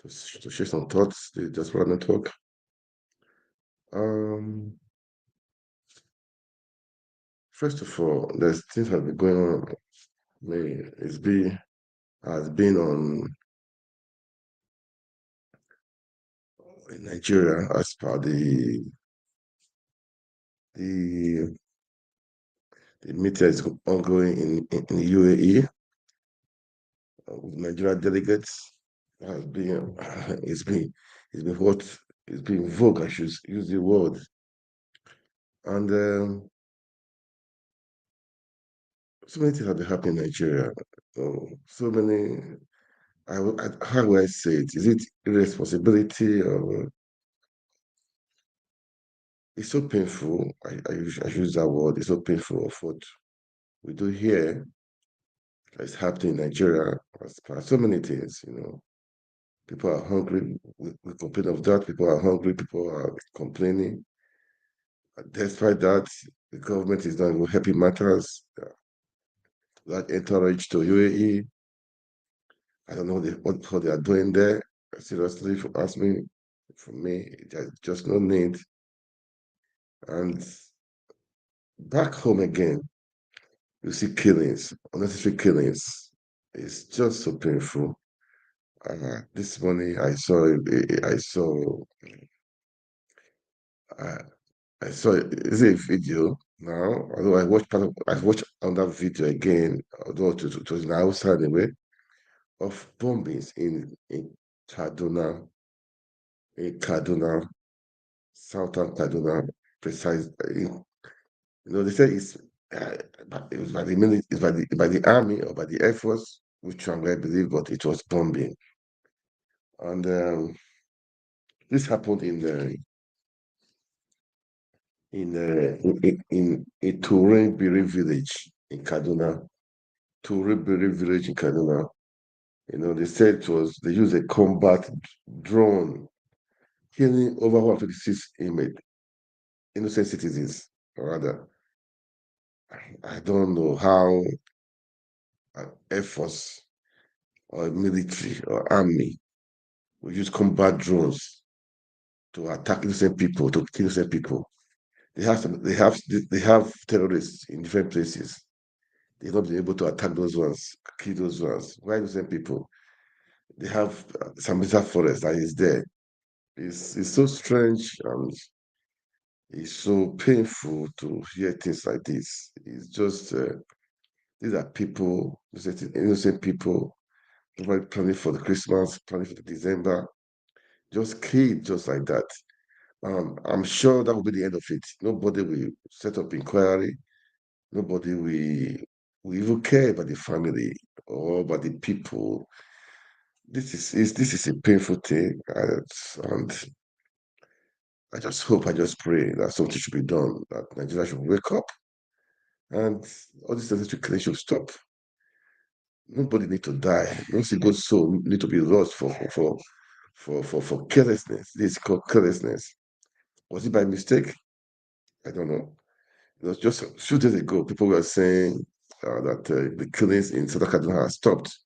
to share some thoughts, the Diaspora Network. Um, First of all, there's things have been going on. Has been on in Nigeria as per the the meeting is ongoing in the UAE with Nigeria delegates. Has been it's been what it's been vogue. I should use the word. And so many things have been happening in Nigeria. So many. How will I say it? Is it irresponsibility or it's so painful? I use that word. It's so painful of what we do here that's happening in Nigeria. As per so many things, people are hungry. We complain of that. People are hungry. People are complaining. Despite that, the government is not even helping matters. That encourage to UAE. I don't know what they are doing there. Seriously, if you ask me, for me, there's just no need. And back home again, you see killings, unnecessary killings. It's just so painful. This morning uh, I saw is a video now. Although I watched on that video again. Although it was outside anyway of bombings Kaduna, in Kaduna, southern Kaduna, precise. They say uh, it was by the it's by the army or by the air force, which one I believe, but it was bombing. And this happened in Turenbiri village in Kaduna. Turenbiri village in Kaduna. They said they used a combat drone killing over 156 innocent citizens. Rather, I don't know how Air Force or military or army will use combat drones to attack innocent people, to kill innocent people. They have terrorists in different places. They've not been able to attack those ones, kill those ones. Why innocent people? They have some reserve forest that is there. It's so strange and it's so painful to hear things like this. It's just these are people, innocent people, probably planning for the Christmas, planning for the December, just killed just like that. I'm sure that will be the end of it. Nobody will set up inquiry. Nobody will even care about the family or about the people. This is a painful thing, and I just pray that something should be done, that Nigeria should wake up, and all this unnecessary killing should stop. Nobody need to die. No single soul need to be lost for carelessness. This is called carelessness. Was it by mistake? I don't know. It was just a few days ago, people were saying that the killings in South Kaduna have stopped.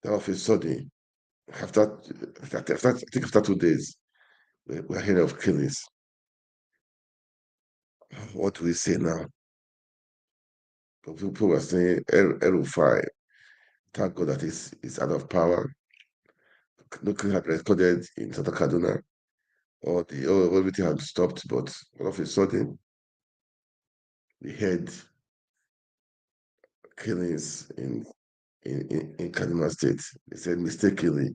Then all of a sudden, I think after 2 days, we're hearing of killings. What do we say now? People were saying L5. Thank God that it's out of power. No killing had been recorded in South Kaduna. Everything had stopped, but all of a sudden, we heard killings in Kaduna State. They said mistakenly.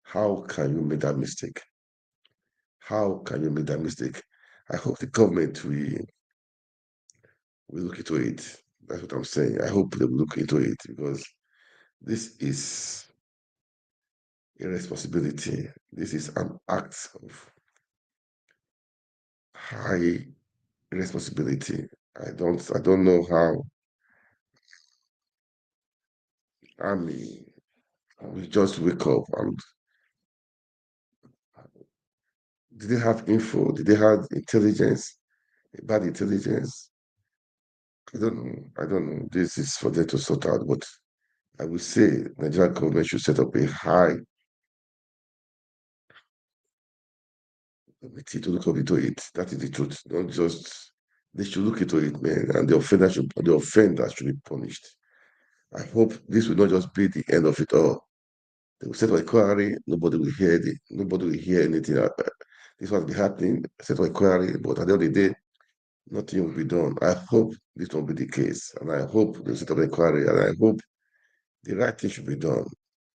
How can you make that mistake? How can you make that mistake? I hope the government will look into it. That's what I'm saying. I hope they will look into it because this is irresponsibility. This is an act of high responsibility. I don't know how army will just wake up and did they have info? Did they have intelligence? Bad intelligence? I don't know. I don't know. This is for them to sort out. But I would say Nigerian government should set up a high committee to look into it. That is the truth. Not just they should look into it, man, and the offender should be punished. I hope this will not just be the end of it all. They will set of inquiry, nobody will hear anything. This was be happening, set of inquiry, but at the end of the day, nothing will be done. I hope this won't be the case, and I hope the set of inquiry, and I hope the right thing should be done.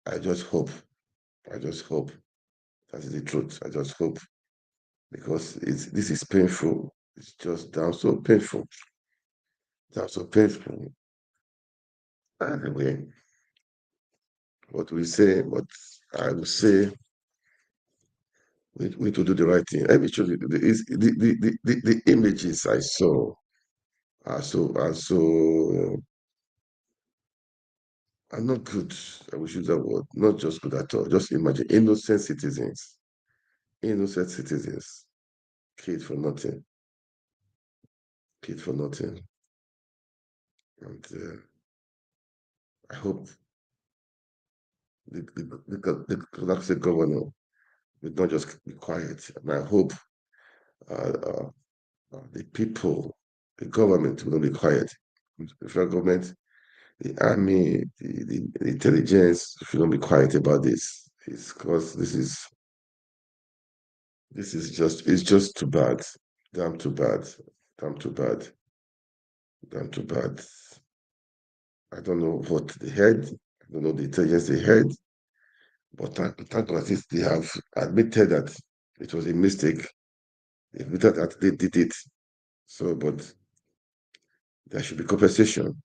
I just hope. I just hope. That is the truth. I just hope because this is painful. It's just damn so painful. Damn so painful. Anyway, what we say, what I will say, we need to do the right thing. Let me show you the images I saw are are not good. I will use that word. Not just good at all. Just imagine innocent citizens, killed for nothing, killed for nothing. And I hope the governor will not just be quiet. And I hope uh, uh, the people, the government will not be quiet. The federal government, the army, the intelligence should not be quiet about this. It's because this is just it's just too bad. Damn too bad. Damn too bad. Damn too bad. I don't know what they had. I don't know the intelligence they had. But thank God at least they have admitted that it was a mistake. They admitted that they did it. So, but there should be compensation.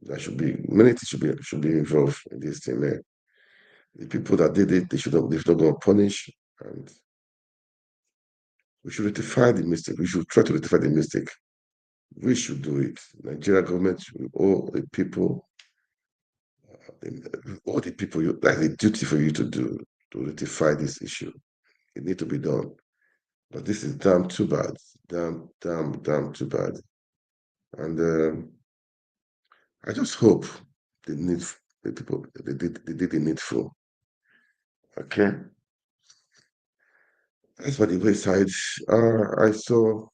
There should be many things should be involved in this thing. Man. The people that did it, they should not go punish, and we should rectify the mistake. We should try to rectify the mistake. We should do it. Nigeria government, all the people, all the people. That's a duty for you to do to rectify this issue. It needs to be done. But this is damn too bad. Damn too bad. And I just hope the need the people they did the needful. Okay. As for the wayside, I saw,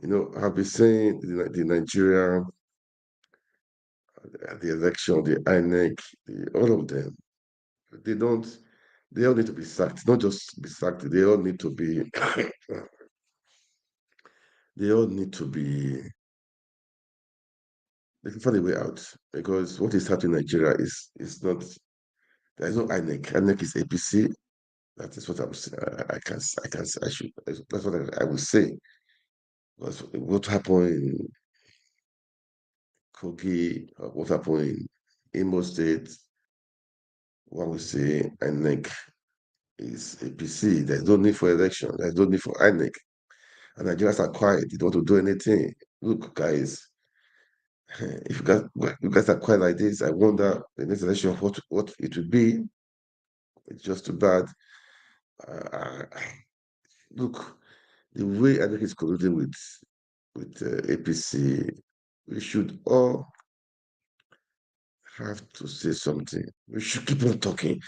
I've been saying the Nigeria, the election, the INEC, all of them, they don't, they all need to be sacked. Not just be sacked, they all need to be, they all need to be, they can find a way out because what is happening in Nigeria is not, there is no INEC. INEC is APC. That is what I was. I should. That's what I would say. Because what happened in Kogi, what happened in Imo State, one would say INEC is APC. There's no need for election. There's no need for INEC. And Nigerians are quiet. They don't want to do anything. Look, guys, if you guys are quiet like this, I wonder the next election what it will be. It's just too bad. Uh, look, the way INEC is colluding with APC, we should all have to say something. We should keep on talking.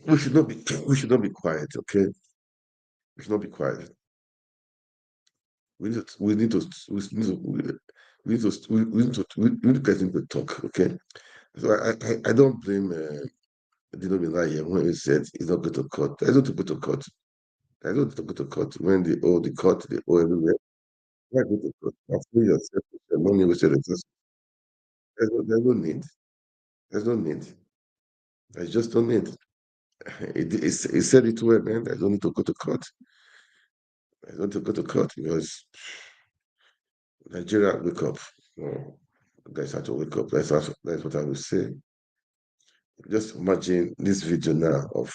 We should not be quiet, okay? We should not be quiet. We need to get into talk, okay? So I don't blame Dino here when he said he's not going to court. I don't go to court. I don't go to court when they owe the court, they owe everywhere. Why go to court? After yourself, the money was resources. There's no need. There's no need. There's just no need. He said it well, man. I don't need to go to court. I don't need to go to court because Nigeria wake up. No, guys have to wake up. That's what I will say. Just imagine this video now of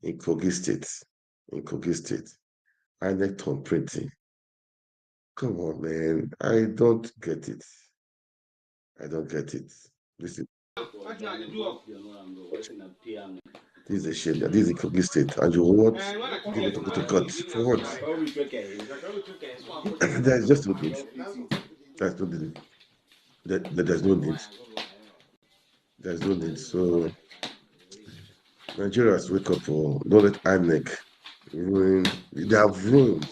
in Kogi State. In Kogi State. INEC turn printing. Come on, man. I don't get it. I don't get it. This is this is a shame. This is Kogi State. And you want people to go to court for what? There's just no need. There's no need. There's no need. There's no need. So Nigerians wake up for don't let INEC They have ruined.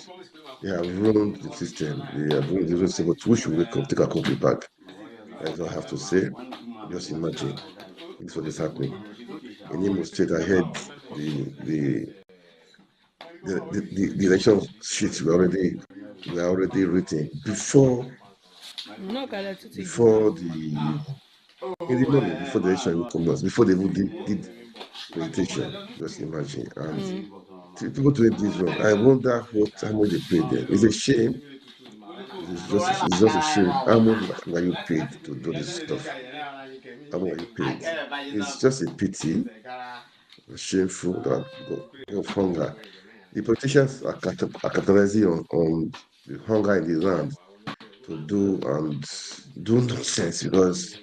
They have ruined the system. They have ruined the system. But we should wake up, take our country back. That's all I have to say. Just imagine this what is happening. In Imo State, I heard the election sheets were already written before the in the morning, before the election even commenced, before they even did meditation. Just imagine. And people doing this wrong. I wonder how much they paid them. It's a shame. It's just a shame. How much were you paid to do this stuff? How much were you paid? It's just a pity, shameful that of hunger. The politicians are capitalizing on the hunger in the land to do nonsense because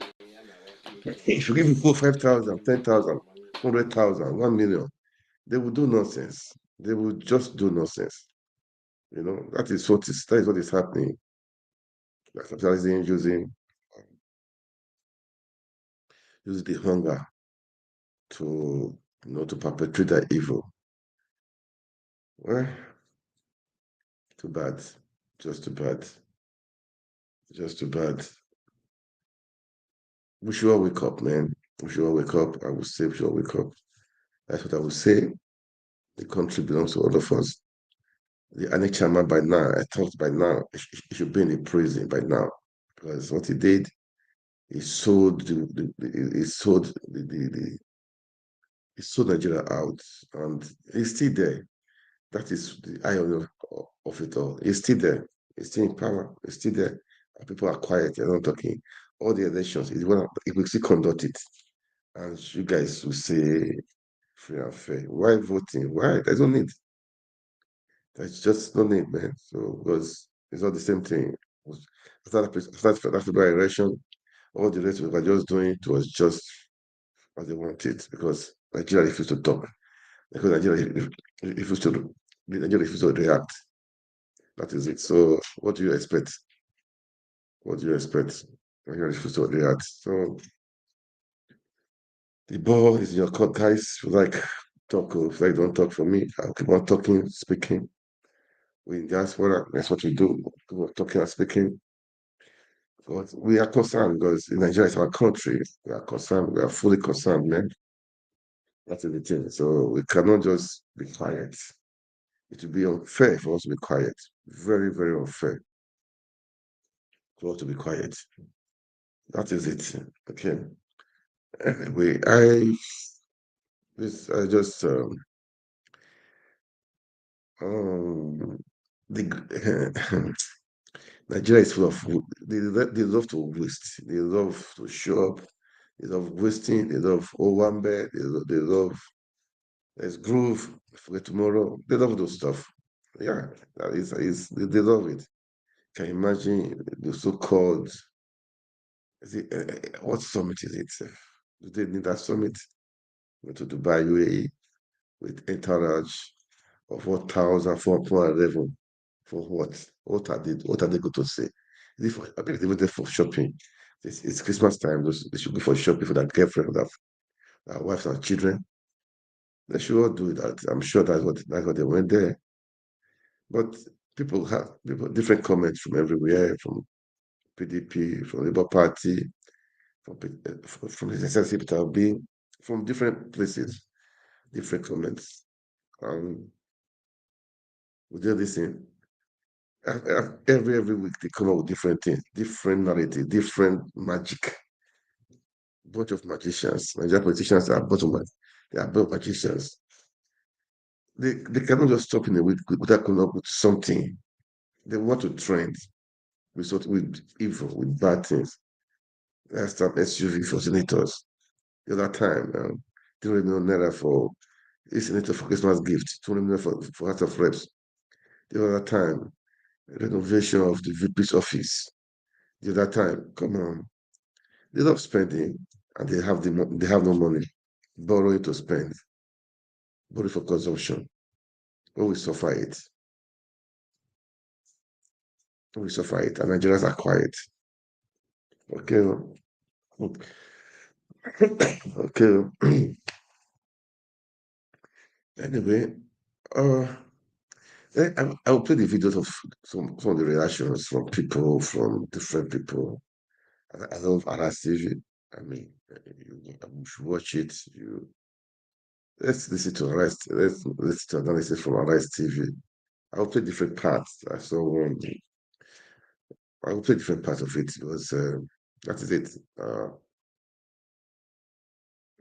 if you give people 5,000, 10,000, 100,000, 1 million, they will do nonsense. They will just do nonsense. That is what is happening. They're capitalizing using the hunger to perpetrate that evil. Well, too bad. Just too bad. Just too bad. We should all wake up, man. We should all wake up. I would say we should all wake up. That's what I would say. The country belongs to all of us. The annex chairman by now, I thought by now, he should be in the prison by now. Because what he did, he sold he sold Nigeria out, and he's still there. That is the irony of it all. He's still there. He's still in power. He's still there. And people are quiet. They're not talking. All the elections, he will still conduct it. And you guys will say free and fair. Why voting? Why? There's no need. There's just no need, man. So because it's not the same thing. After that February election, all the rest we were just doing it was just as they wanted because Nigeria refused to talk. Because refused to Nigeria refused to react. That is it. So what do you expect? What do you expect? Nigeria refused to react. So the ball is in your court, guys. If you like talk, or if you like don't talk for me, I'll keep on talking, speaking. We in diaspora, that's what we do. Keep on talking and speaking. But we are concerned because Nigeria is our country. We are concerned. We are fully concerned, man. That's the thing. So we cannot just be quiet. It would be unfair for us to be quiet. Very, very unfair for us to be quiet. That is it. Okay. Anyway, I just um the Nigeria is full of they love to waste. They love to show up. They love wasting. They love Owambe. They love there's groove. Forget tomorrow. They love those stuff. Yeah, they love it. Can you imagine the so-called what summit is it? Do they need that summit? Went to Dubai, UAE with entourage of 1,411 for what? What are they going to say? I think they went there for shopping. It's Christmas time. They should go for shopping for their girlfriend, their wives and children. They should all do that. I'm sure that's what they went there. But people have different comments from everywhere, from PDP, from Labour Party, from the SNC, from different places, different comments. We do this thing. Every week they come up with different things, different narrative, different magic. Bunch of magicians. Nigerian politicians are they are both magicians. They cannot just stop in a week without coming up with something. They want to trend with evil, with bad things. Last time SUV for senators. The other time, 300 million naira for a senator for Christmas gift, 200 million for House of Reps. The other time, renovation of the VP's office. The other time, come on. They love spending and they have no money. Borrowing to spend, borrow for consumption. When we suffer it, and Nigerians are quiet. Okay. Okay. Anyway, uh I will play the videos of some of the reactions from people, from different people. I love Aras TV. I mean, you should watch it. Let's listen to Let's listen to analysis from Aras TV. I'll play different parts. I will play different parts of it because that is it.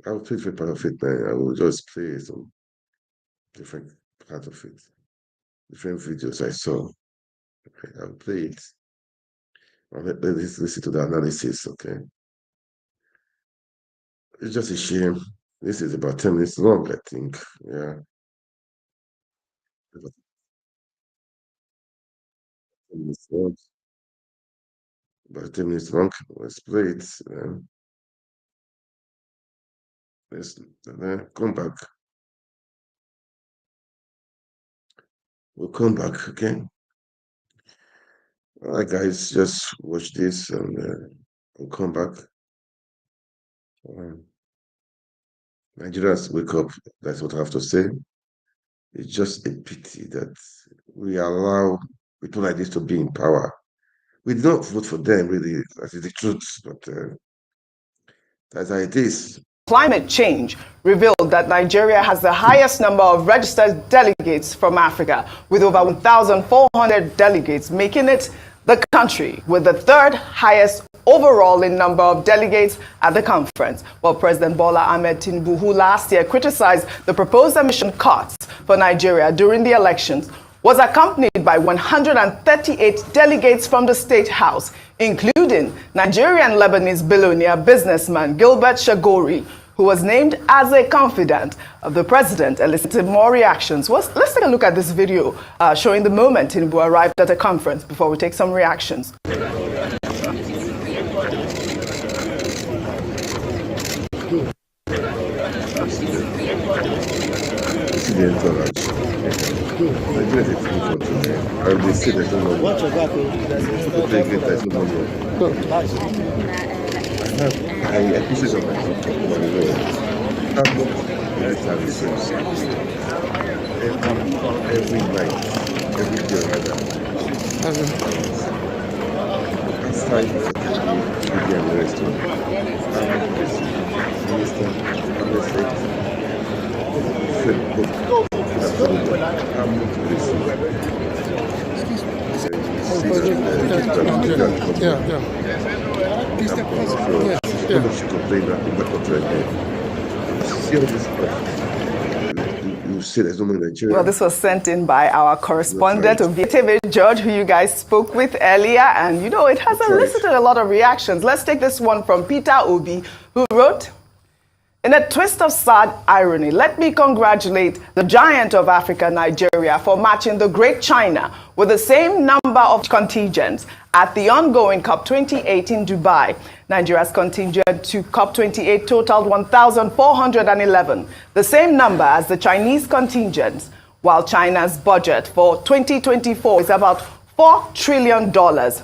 I will play different part of it. I will just play some different part of it, different videos I saw. Okay, I'll play it. Let's listen to the analysis. Okay, it's just a shame. This is about 10 minutes long, I think. Yeah, about 10 minutes long. About 10 minutes long. Let's play it. Let's come back. We'll come back. Okay. All right, guys, just watch this and we'll come back. Nigerians, wake up. That's what I have to say. It's just a pity that we allow people like this to be in power. We did not vote for them, really. That is the truth, but that's how it is. Climate change revealed that Nigeria has the highest number of registered delegates from Africa, with over 1,400 delegates, making it the country with the third highest overall in number of delegates at the conference. While President Bola Ahmed Tinubu, who last year criticized the proposed emission cuts for Nigeria during the elections, was accompanied by 138 delegates from the State House, including Nigerian-Lebanese billionaire businessman Gilbert Shagori, who was named as a confidant of the president, elicited more reactions. Let's take a look at this video showing the moment Tinubu arrived at the conference before we take some reactions. And they say there's no money. What's your back? People play great, there's no money. I appreciate some money. I'm not every night, every day rather. It's time for the restaurant. Well, this was sent in by our correspondent, Obietebe George, who you guys spoke with earlier, and you know, it has elicited a lot of reactions. Let's take this one from Peter Obi, who wrote, "In a twist of sad irony, let me congratulate the giant of Africa, Nigeria, for matching the great China with the same number of contingents at the ongoing COP28 in Dubai. Nigeria's contingent to COP28 totaled 1,411, the same number as the Chinese contingents, while China's budget for 2024 is about $4 trillion.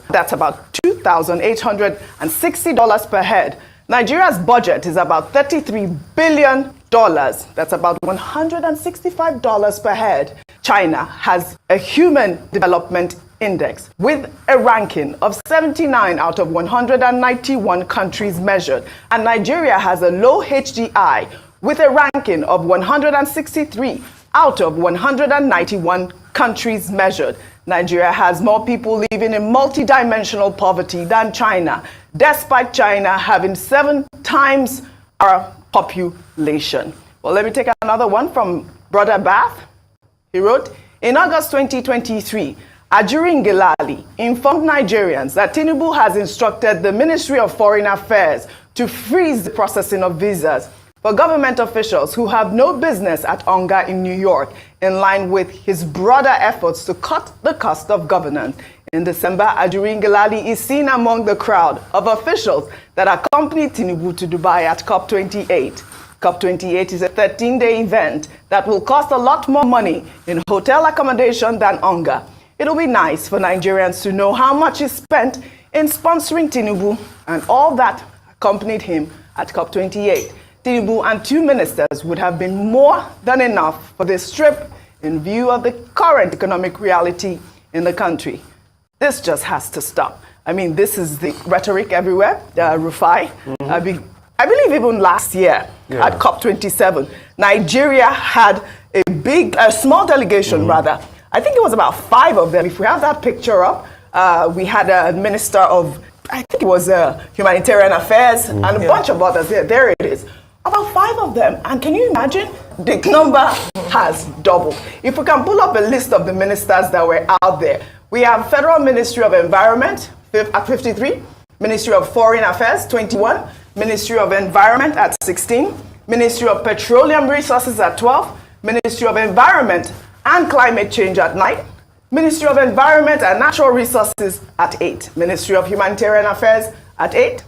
That's about $2,860 per head. Nigeria's budget is about $33 billion. That's about $165 per head. China has a Human Development Index with a ranking of 79 out of 191 countries measured. And Nigeria has a low HDI with a ranking of 163 out of 191 countries measured. Nigeria has more people living in multi-dimensional poverty than China, despite China having 7 times our population." Well, let me take another one from Brother Bath. He wrote, "In August 2023, Ajuri Ngelale informed Nigerians that Tinubu has instructed the Ministry of Foreign Affairs to freeze the processing of visas for government officials who have no business at ONGA in New York, in line with his broader efforts to cut the cost of governance. In December, Ajuri Ngelale is seen among the crowd of officials that accompanied Tinubu to Dubai at COP28. COP28 is a 13-day event that will cost a lot more money in hotel accommodation than ONGA. It'll be nice for Nigerians to know how much is spent in sponsoring Tinubu and all that accompanied him at COP28. Tinubu and 2 ministers would have been more than enough for this trip in view of the current economic reality in the country. This just has to stop. I mean, this is the rhetoric everywhere, Rufai. I believe even last year at COP27, Nigeria had a small delegation rather. I think it was about 5 of them. If we have that picture up, we had a minister of, I think it was humanitarian affairs and a bunch of others. There it is. About 5 of them. And can you imagine? The number has doubled. If we can pull up a list of the ministers that were out there, we have Federal Ministry of Environment at 53, Ministry of Foreign Affairs 21, Ministry of Environment at 16, Ministry of Petroleum Resources at 12, Ministry of Environment and Climate Change at 9, Ministry of Environment and Natural Resources at 8, Ministry of Humanitarian Affairs at 8,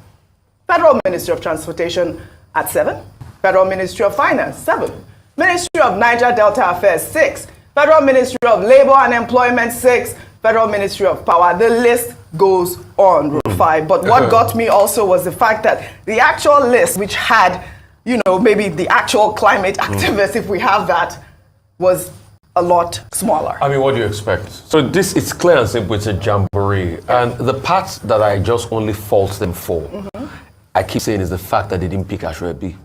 Federal Ministry of Transportation at 7, Federal Ministry of Finance 7, Ministry of Niger Delta Affairs 6, Federal Ministry of Labor and Employment 6, Federal Ministry of Power. The list goes on, Rufai. But what got me also was the fact that the actual list, which had, you know, maybe the actual climate activists, if we have that, was a lot smaller. I mean, what do you expect? So this, it's clear and simple, it's a jamboree. And the part that I just only fault them for, I keep saying, is the fact that they didn't pick Ashwebi.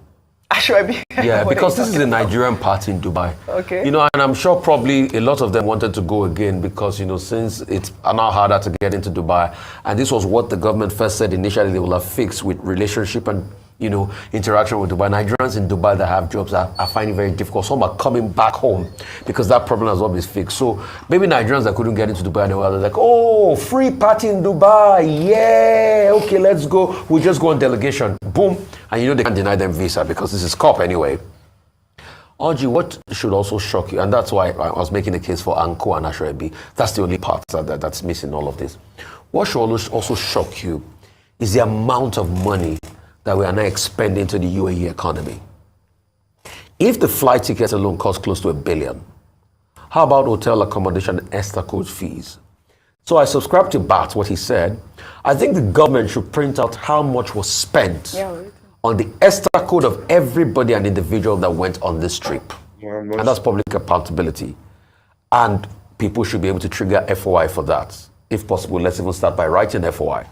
Ashwebi? Yeah, because this is a Nigerian party in Dubai. Okay. You know, and I'm sure probably a lot of them wanted to go again because, you know, since it's now harder to get into Dubai, and this was what the government first said initially they will have fixed with relationship and, you know, interaction with Dubai. Nigerians in Dubai that have jobs are finding it very difficult. Some are coming back home because that problem has not been fixed. So maybe Nigerians that couldn't get into Dubai, they were like, oh, free party in Dubai. Yeah, okay, let's go. We'll just go on delegation. Boom. And you know they can't deny them visa because this is COP anyway. Audrey, what should also shock you, and that's why I was making a case for Anko and Ashwebi. That's the only part that's missing all of this. What should also shock you is the amount of money that we are now expending to the UAE economy. If the flight tickets alone cost close to $1 billion, how about hotel accommodation and ESTA code fees? So I subscribe to Bat, what he said. I think the government should print out how much was spent on the ESTA code of everybody and individual that went on this trip. And that's public accountability. And people should be able to trigger FOI for that. If possible, let's even start by writing FOI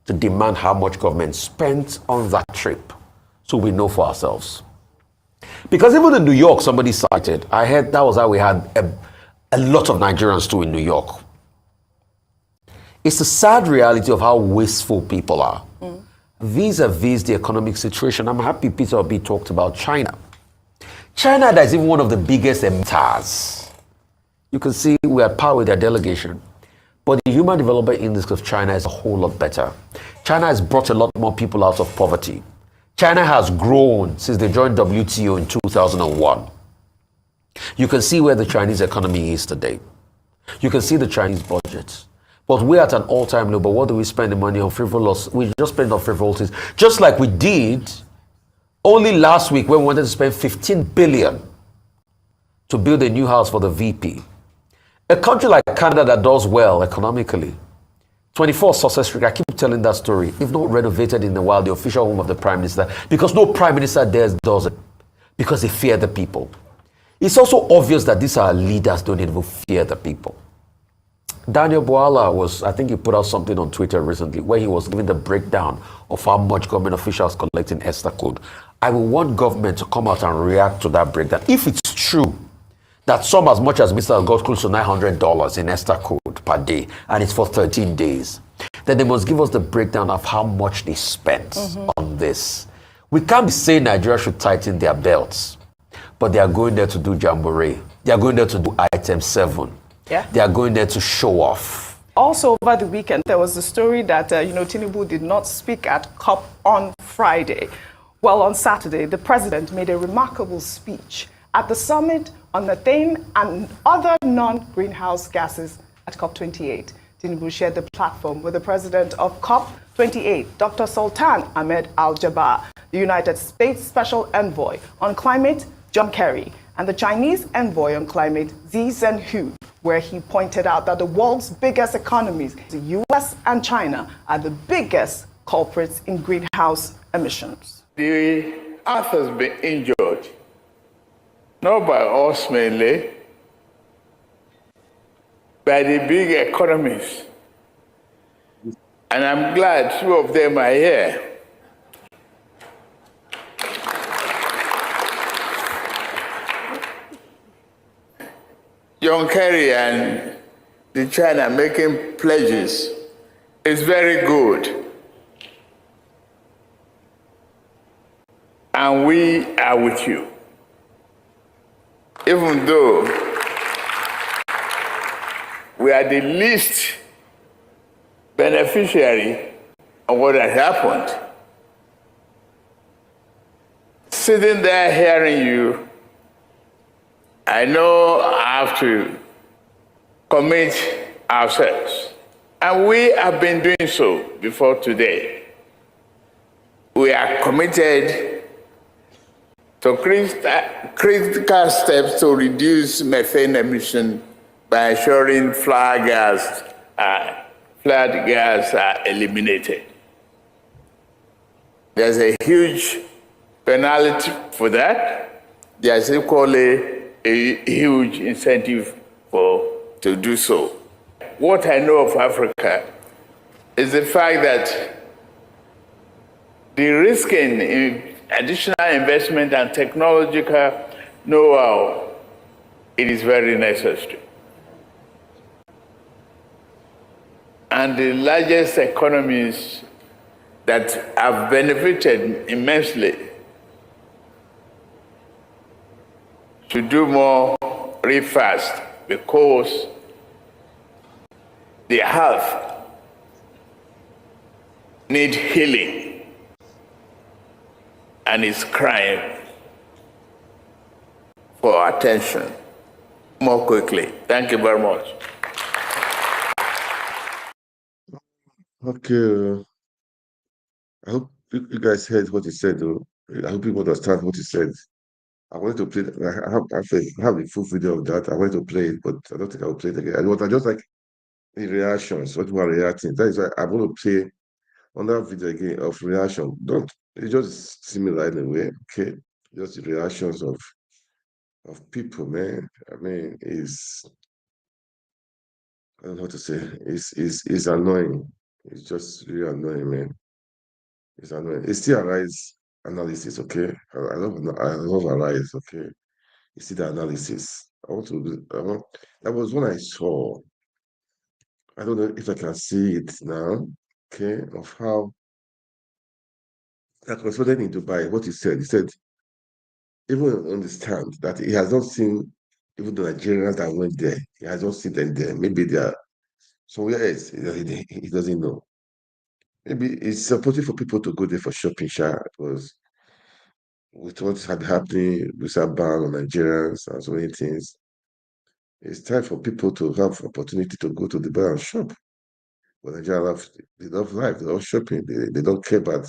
to demand how much government spent on that trip so we know for ourselves. Because even in New York, somebody cited, I heard that was how we had a lot of Nigerians too in New York. It's the sad reality of how wasteful people are. Vis-a-vis the economic situation. I'm happy Peter Obi talked about China. China that is even one of the biggest emitters. You can see we're at par with their delegation. But the Human Development Index of China is a whole lot better. China has brought a lot more people out of poverty. China has grown since they joined WTO in 2001. You can see where the Chinese economy is today. You can see the Chinese budget. But we're at an all-time low. But what do we spend the money on? Frivolous. We just spend on frivolities. Just like we did only last week when we wanted to spend $15 billion to build a new house for the VP. A country like Canada that does well economically, 24 Sussex Street, I keep telling that story, if not renovated in a while, the official home of the Prime Minister, because no Prime Minister there does it, because they fear the people. It's also obvious that these are leaders don't even fear the people. Daniel Bwala was, I think he put out something on Twitter recently where he was giving the breakdown of how much government officials collect in ESTA code. I will want government to come out and react to that breakdown. If it's true that some as much as Mr. got close to $900 in ESTA code per day, and it's for 13 days, then they must give us the breakdown of how much they spent on this. We can't be saying Nigeria should tighten their belts, but they are going there to do jamboree. They are going there to do item 7. Yeah. They are going there to show off. Also, over the weekend, there was a story that, Tinubu did not speak at COP on Friday. Well, on Saturday, the president made a remarkable speech at the summit on methane and other non-greenhouse gases at COP28. Tinubu shared the platform with the president of COP28, Dr. Sultan Ahmed Al-Jaber, the United States Special Envoy on Climate, John Kerry, and the Chinese Envoy on Climate, Xi Zhenhu, where he pointed out that the world's biggest economies, the US and China, are the biggest culprits in greenhouse emissions. The earth has been injured, not by us mainly, by the big economies. And I'm glad two of them are here. John Kerry and the China making pledges is very good. And we are with you. Even though we are the least beneficiary of what has happened. Sitting there hearing you, I know I have to commit ourselves. And we have been doing so before today. We are committed to critical steps to reduce methane emission by ensuring flared gas are eliminated. There's a huge penalty for that. There's equally a huge incentive to do so. What I know of Africa is the fact that the risk in additional investment and technological know-how, it is very necessary. And the largest economies that have benefited immensely should do more really fast, because the health need healing and is crying for attention more quickly. Thank you very much. Okay. I hope you guys heard what he said, though. I hope you understand what he said. I wanted to play. I have the full video of that. I wanted to play it, but I don't think I will play it again. I just like the reactions, what people are reacting. That is why I'm going to play on that video again of reaction. It's just similar in a way, okay? Just the reactions of people, man. I mean, I don't know how to say. It's annoying. It's just really annoying, man. It's annoying. It's still Arise analysis, okay? I love Arise, okay? You see the analysis. That was when I saw. I don't know if I can see it now, okay, of how that was in Dubai. What he said, even understand that he has not seen even the Nigerians that went there. He has not seen them there. Maybe they are somewhere else. He doesn't know. Maybe it's supportive for people to go there for shopping, because with what had happening with our ban on Nigerians and so many things, it's time for people to have opportunity to go to Dubai and shop. But Nigerians love life, they love shopping, they don't care about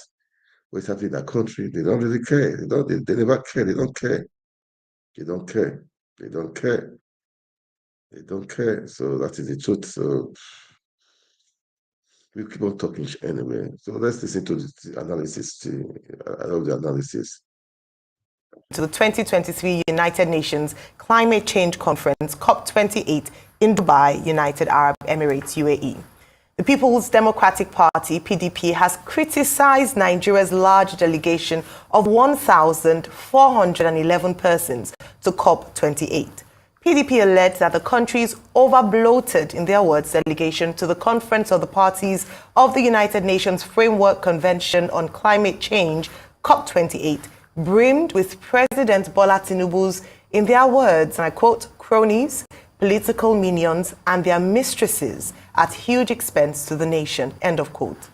what's happening in that country. They don't really care. They never care. They don't care. They don't care. They don't care. They don't care. So that is the truth. So we keep on talking anyway. So let's listen to the analysis. I love the analysis. To the 2023 United Nations Climate Change Conference, COP28, in Dubai, United Arab Emirates, UAE. The People's Democratic Party, PDP, has criticized Nigeria's large delegation of 1,411 persons to COP28. PDP alleged that the countries over-bloated, in their words, delegation to the Conference of the Parties of the United Nations Framework Convention on Climate Change, COP28, brimmed with President Bola Tinubu's, in their words, and I quote, cronies, political minions, and their mistresses at huge expense to the nation, end of quote.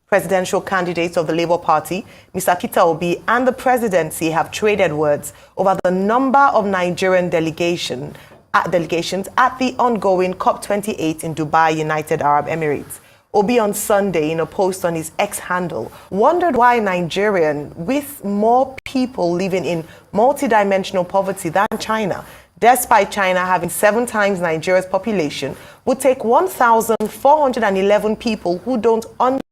Presidential candidates of the Labour Party, Mr. Peter Obi, and the presidency have traded words over the number of Nigerian delegations at the ongoing COP28 in Dubai, United Arab Emirates. Obi on Sunday, in a post on his X handle, wondered why Nigerian, with more people living in multidimensional poverty than China, despite China having 7 times Nigeria's population, would take 1,411 people who don't understand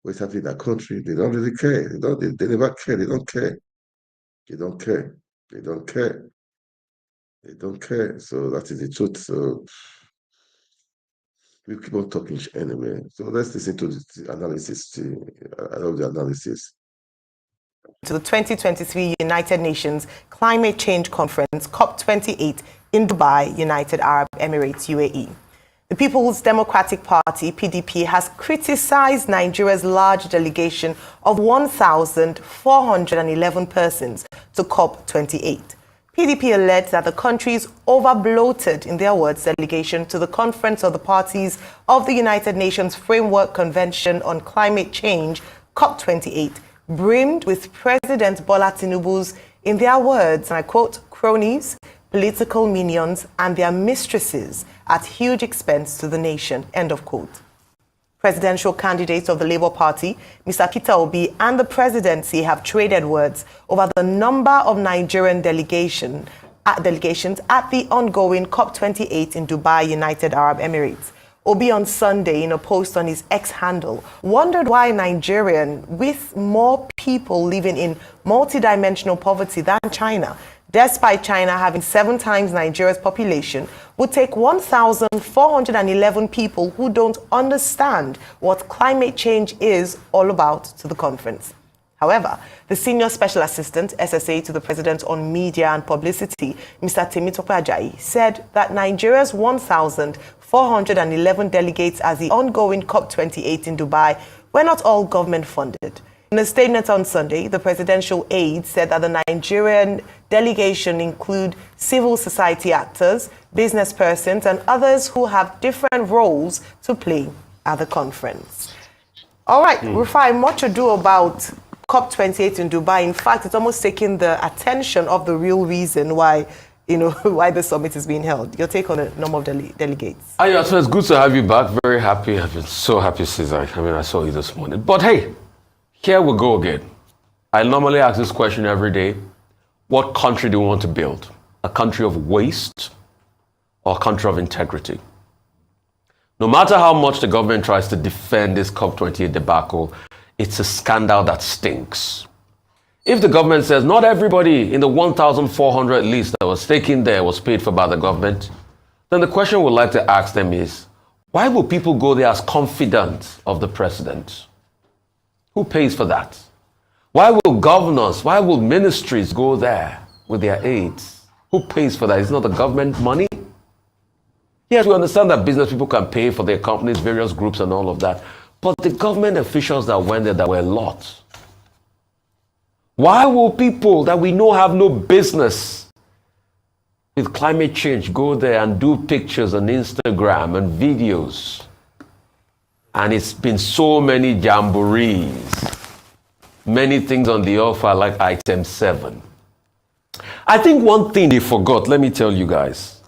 what's happening in that country. They don't really care. They never care. They don't care. They don't care. They don't care. They don't care. So that is the truth. So We keep on talking anyway. So let's listen to the analysis. I love the analysis. To the 2023 United Nations Climate Change Conference, COP28, in Dubai, United Arab Emirates, UAE. The People's Democratic Party, PDP, has criticized Nigeria's large delegation of 1,411 persons to COP28. PDP alleged that the country is over-bloated, in their words, delegation to the Conference of the Parties of the United Nations Framework Convention on Climate Change, COP28, brimmed with President Bola Tinubu's, in their words, and I quote, cronies, political minions, and their mistresses at huge expense to the nation, end of quote. Presidential candidates of the Labour Party, Mr. Peter Obi, and the presidency have traded words over the number of Nigerian delegations at the ongoing COP28 in Dubai, United Arab Emirates. Obi on Sunday, in a post on his X handle, wondered why Nigerian, with more people living in multidimensional poverty than China, despite China having 7 times Nigeria's population, would take 1,411 people who don't understand what climate change is all about to the conference. However, the Senior Special Assistant, SSA, to the President on Media and Publicity, Mr. Temitope Ajayi, said that Nigeria's 1,411 delegates at the ongoing COP28 in Dubai were not all government-funded. In a statement on Sunday, the presidential aide said that the Nigerian delegation include civil society actors, business persons, and others who have different roles to play at the conference. All right, Rufai, much ado about COP28 in Dubai. In fact, it's almost taking the attention of the real reason why, why the summit is being held. Your take on the number of delegates? So it's good to have you back. Very happy. I've been so happy since I saw you this morning. But hey, here we go again. I normally ask this question every day. What country do we want to build? A country of waste or a country of integrity? No matter how much the government tries to defend this COP28 debacle, it's a scandal that stinks. If the government says not everybody in the 1,400 list that was taken there was paid for by the government, then the question we'd like to ask them is, why will people go there as confidant of the president? Who pays for that? Why will governors, why will ministries go there with their aides? Who pays for that? It's not the government money? Yes, we understand that business people can pay for their companies, various groups and all of that. But the government officials that went there, there were a lot. Why will people that we know have no business with climate change go there and do pictures on Instagram and videos? And it's been so many jamborees, many things on the offer like item 7. I think one thing they forgot, let me tell you guys,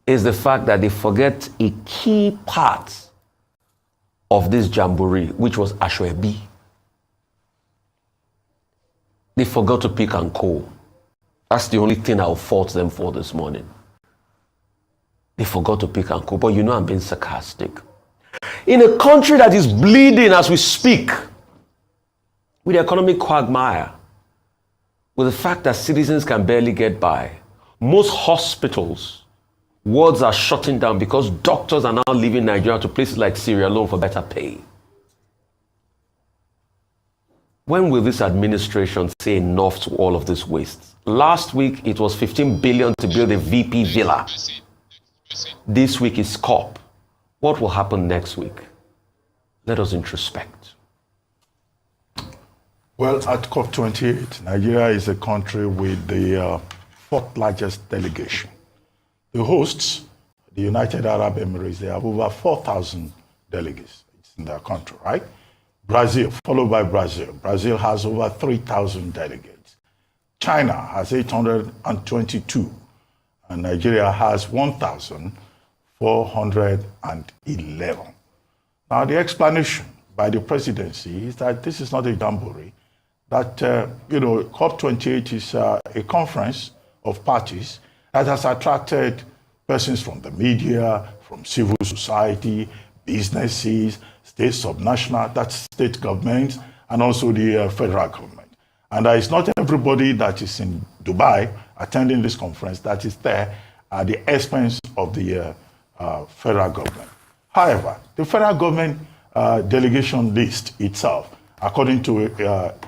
is the fact that they forget a key part of this jamboree, which was Ashwebi. They forgot to pick and co. That's the only thing I'll fault them for this morning. They forgot to pick and co. But I'm being sarcastic. In a country that is bleeding as we speak, with the economic quagmire, with the fact that citizens can barely get by, most hospitals, wards are shutting down because doctors are now leaving Nigeria to places like Sierra Leone for better pay. When will this administration say enough to all of this waste? Last week, it was 15 billion to build a VP villa. This week is COP. What will happen next week? Let us introspect. Well, at COP28, Nigeria is a country with the 4th largest delegation. The hosts, the United Arab Emirates, they have over 4,000 delegates in their country, right? Brazil, followed by Brazil. Brazil has over 3,000 delegates. China has 822, and Nigeria has 1,411. Now, the explanation by the presidency is that this is not a jamboree, that, COP28 is a conference of parties that has attracted persons from the media, from civil society, businesses, state subnational, that's state governments, and also the federal government. And it's not everybody that is in Dubai attending this conference that is there at the expense of the federal government. However, the federal government delegation list itself, according to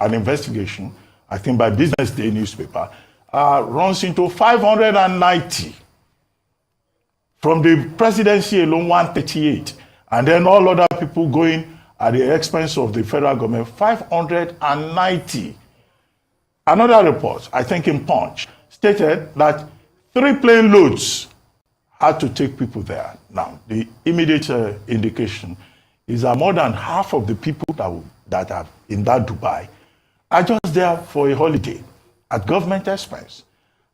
an investigation, I think by Business Day newspaper, runs into 590. From the presidency alone, 138. And then all other people going at the expense of the federal government, 590. Another report, I think in Punch, stated that 3 plane loads had to take people there. Now, the immediate indication is that more than half of the people that are in that Dubai are just there for a holiday at government expense.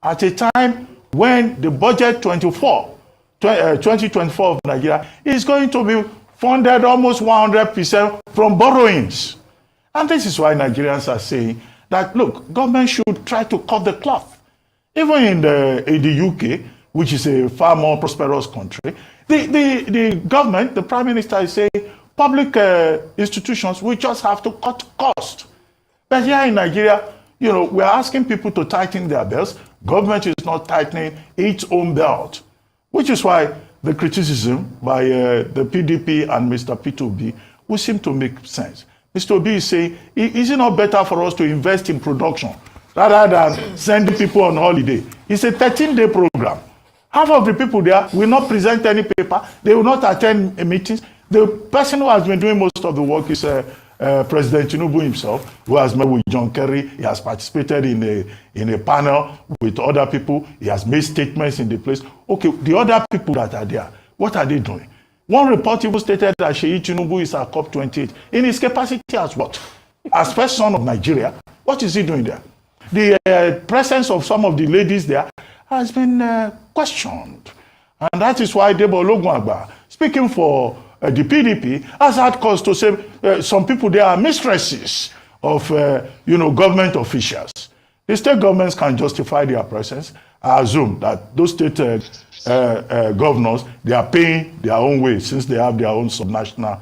At a time when the budget 2024 of Nigeria is going to be funded almost 100% from borrowings. And this is why Nigerians are saying that, look, government should try to cut the cloth. Even in the UK, which is a far more prosperous country, the government, the Prime Minister is saying public institutions will just have to cut cost. But here in Nigeria, we're asking people to tighten their belts. Government is not tightening its own belt, which is why the criticism by the PDP and Mr. Peter Obi will seem to make sense. Mr. Obi is saying, is it not better for us to invest in production rather than sending people on holiday? It's a 13-day program. Half of the people there will not present any paper. They will not attend meetings. The person who has been doing most of the work is President Tinubu himself, who has met with John Kerry. He has participated in a panel with other people. He has made statements in the place. Okay, the other people that are there, what are they doing? One report even stated that Sheyi Tinubu is at COP28. In his capacity as what? As first son of Nigeria, what is he doing there? The presence of some of the ladies there has been questioned. And that is why Debo Ologunagba, speaking for the PDP, has had cause to say some people there are mistresses of government officials. The state governments can justify their presence. I assume that those state governors, they are paying their own way since they have their own subnational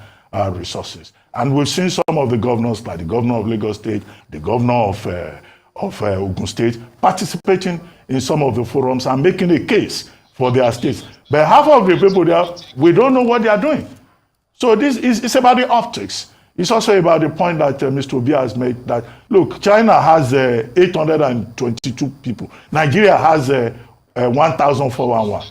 resources. And we've seen some of the governors, like the governor of Lagos State, the governor of Ogun State, participating in some of the forums and making a case for their states. But half of the people there, we don't know what they are doing. So this is about the optics. It's also about the point that Mr. Obi has made that, look, China has 822 people. Nigeria has 1,411.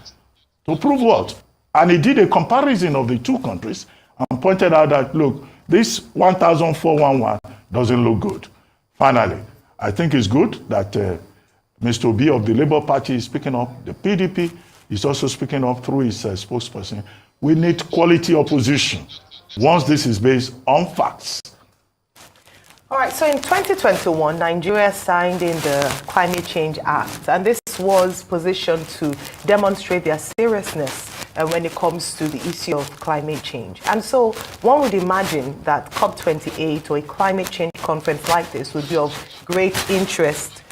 To prove what? And he did a comparison of the two countries and pointed out that, look, this 1,411 doesn't look good. Finally, I think it's good that Mr. Obi of the Labour Party is speaking up. The PDP is also speaking up through his spokesperson. We need quality opposition once this is based on facts. All right, so in 2021, Nigeria signed in the Climate Change Act, and this was positioned to demonstrate their seriousness when it comes to the issue of climate change. And so one would imagine that COP28 or a climate change conference like this would be of great interest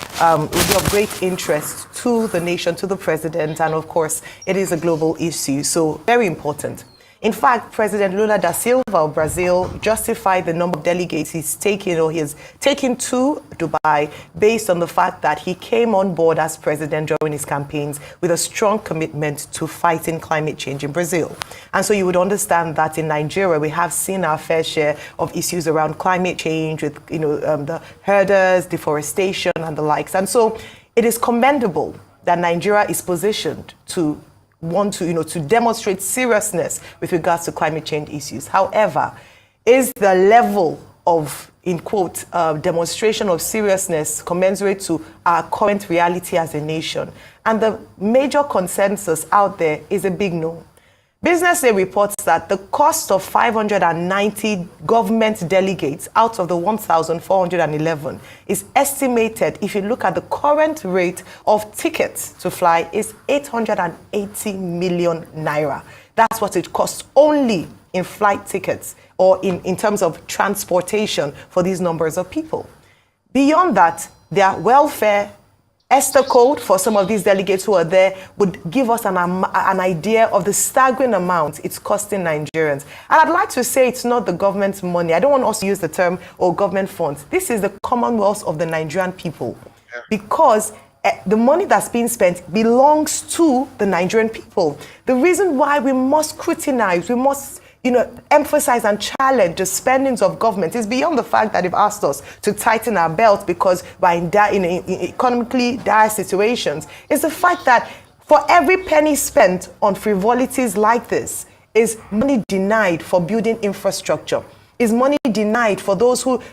to the nation, to the president, and of course, it is a global issue, so very important. In fact, President Lula da Silva of Brazil justified the number of delegates he's taken to Dubai based on the fact that he came on board as president during his campaigns with a strong commitment to fighting climate change in Brazil. And so you would understand that in Nigeria, we have seen our fair share of issues around climate change with the herders, deforestation, and the likes. And so it is commendable that Nigeria is positioned to to demonstrate seriousness with regards to climate change issues. However, is the level of, in quote, demonstration of seriousness commensurate to our current reality as a nation? And the major consensus out there is a big no. Business Day reports that the cost of 590 government delegates out of the 1,411 is estimated, if you look at the current rate of tickets to fly, is 880 million naira. That's what it costs only in flight tickets or in terms of transportation for these numbers of people. Beyond that, their welfare ESTA code for some of these delegates who are there would give us an idea of the staggering amount it's costing Nigerians. And I'd like to say it's not the government's money. I don't want us to use the term or government funds. This is the commonwealth of the Nigerian people, because the money that's being spent belongs to the Nigerian people. The reason why we must scrutinize, we must emphasize and challenge the spendings of government is beyond the fact that they've asked us to tighten our belts because we're in economically dire situations. It's the fact that for every penny spent on frivolities like this is money denied for building infrastructure. Is money denied for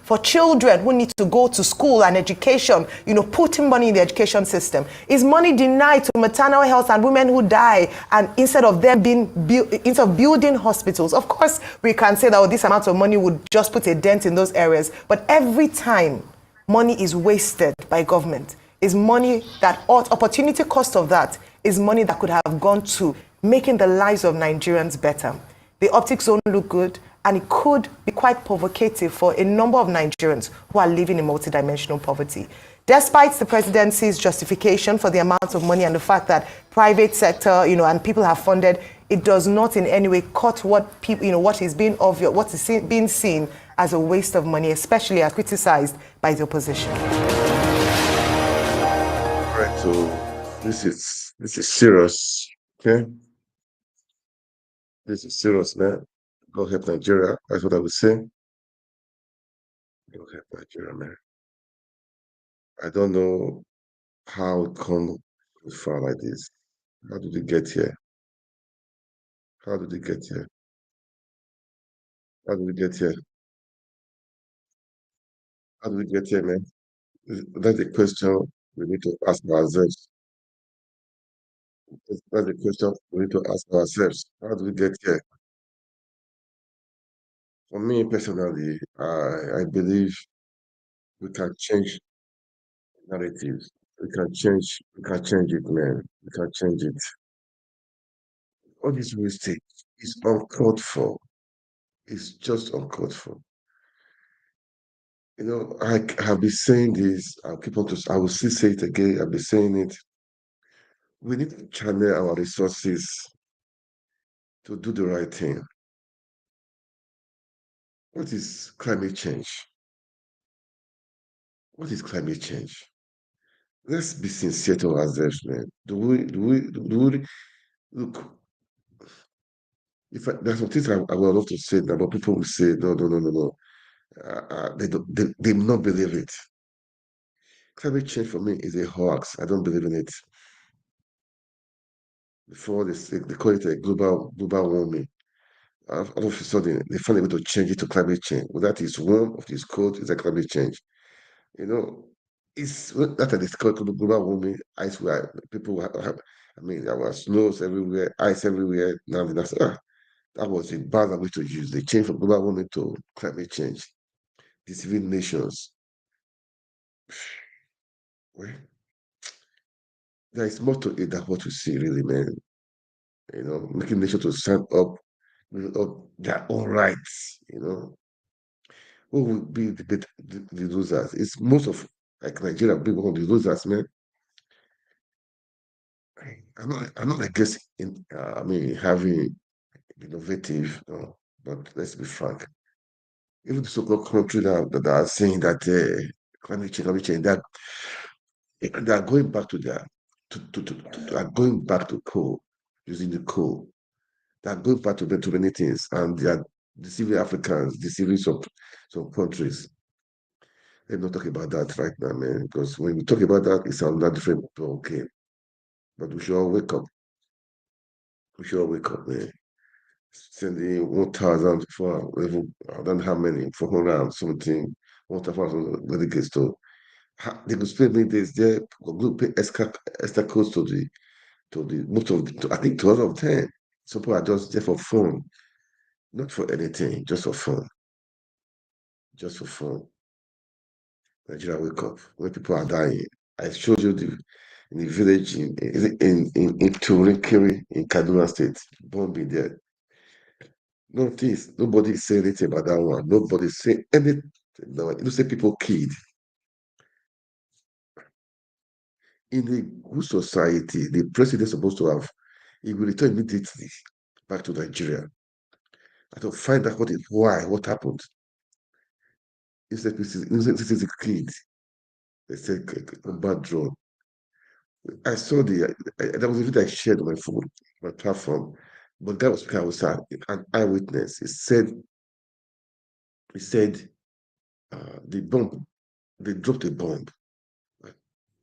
for children who need to go to school and education, putting money in the education system? Is money denied to maternal health and women who die, and instead of building hospitals? Of course, we can say that this amount of money would just put a dent in those areas, but every time money is wasted by government, is money that opportunity cost of that is money that could have gone to making the lives of Nigerians better. The optics don't look good, and it could be quite provocative for a number of Nigerians who are living in multidimensional poverty. Despite the presidency's justification for the amount of money and the fact that private sector, and people have funded, it does not in any way cut what people, what is being obvious, what is being seen as a waste of money, especially as criticized by the opposition. All right, so this is serious, okay? This is serious, man. Go help Nigeria. That's what I would say. Go help Nigeria, man. I don't know how it come far like this. How did it get here? How did it get here? How did we get here? How did we get here, man? That's the question we need to ask ourselves. That's the question we need to ask ourselves. How did we get here? For me personally, I believe we can change narratives. We can change it, man. We can change it. All this wastage is uncalled for. It's just uncalled for. I have been saying this. I will still say it again. I've been saying it. We need to channel our resources to do the right thing. What is climate change? What is climate change? Let's be sincere to ourselves, man. Do we look? There's some things I would love to say now, but people will say, no, no, no, no, no. They will not believe it. Climate change for me is a hoax. I don't believe in it. Before they call it a global warming. All of a sudden, they find a way to change it to climate change. Well, that is warm, of this cold, is a climate change. It's that is called global warming. Ice where people have, there was snows everywhere, ice everywhere. Now that was a bad way to use. They changed from global warming to climate change, deceiving nations. Well, there is more to it than what you see, really, man. Making nations to stand up their own rights. Who will be the losers? It's most of like Nigeria being one of the losers, man. I'm not against having innovative, but let's be frank. Even the so-called country that are saying that climate change, that they are going back to their are going back to coal, using the coal. They are going back to many things, and they are deceiving Africans, deceiving some countries. Let's not talk about that right now, man, because when we talk about that, it's another different ball game. But we should all wake up. We should all wake up, man. Sending 1,000 for level, I don't know how many, 400 and something, 1,000 delegates to. They could spend many days there, go pay extra costs to the most of I think 12 of them. Some people are just there for fun, not for anything, just for fun. Just for fun. Nigeria wake up when people are dying. I showed you in the village in Turikiri in Kaduna State, bombing there. Nobody say anything about that one. Nobody say anything. No, you say people killed. In a good society, the president is supposed to have, he will return immediately back to Nigeria and to find out what happened. Instead, this is a kid. They say combat drone. I saw there was a video I shared on my phone, my platform, but that was because I was an eyewitness. He said the bomb, they dropped a bomb.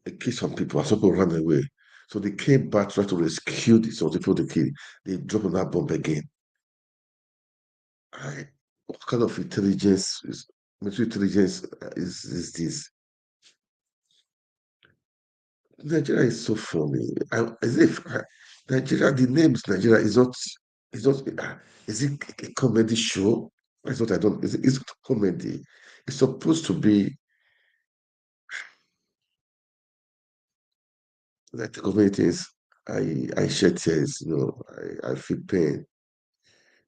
It killed some people, and some people ran away. So they came back, tried to rescue some people they killed. They dropped on that bomb again. What kind of intelligence military intelligence is this? Nigeria is so funny. As if Nigeria, the name is Nigeria is not, is it a comedy show? That's what I don't, it's not a comedy. It's supposed to be like the communities. I shed tears, I feel pain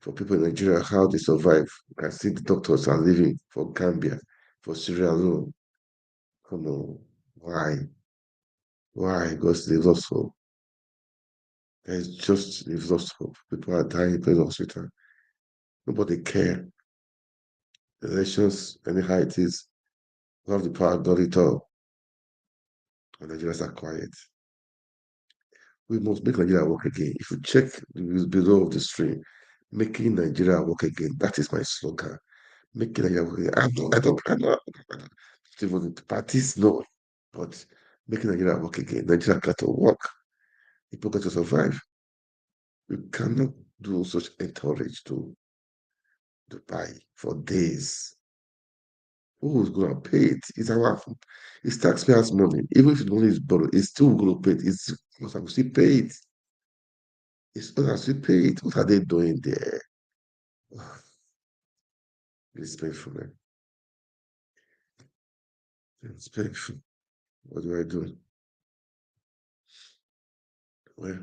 for people in Nigeria, how they survive. I see the doctors are living for Gambia, for Sierra Leone. Come on, why? Why? Because they've lost hope. They've lost hope. People are dying in the hospital. Nobody care. The elections, anyhow it is, one of the power got it all. And Nigerians are quiet. We must make Nigeria work again. If you check the below of the stream, making Nigeria work again. That is my slogan. Making Nigeria work again. I don't even the parties know, but making Nigeria work again. Nigeria got to work. People got to survive. We cannot do such encourage to Dubai for days. Who's gonna pay it? It's taxpayers' money. Even if the money is borrowed, it's still gonna pay it. It's because I will still pay it. It's gonna still pay it. What are they doing there? It's painful, man. It's painful. What do I do? Well,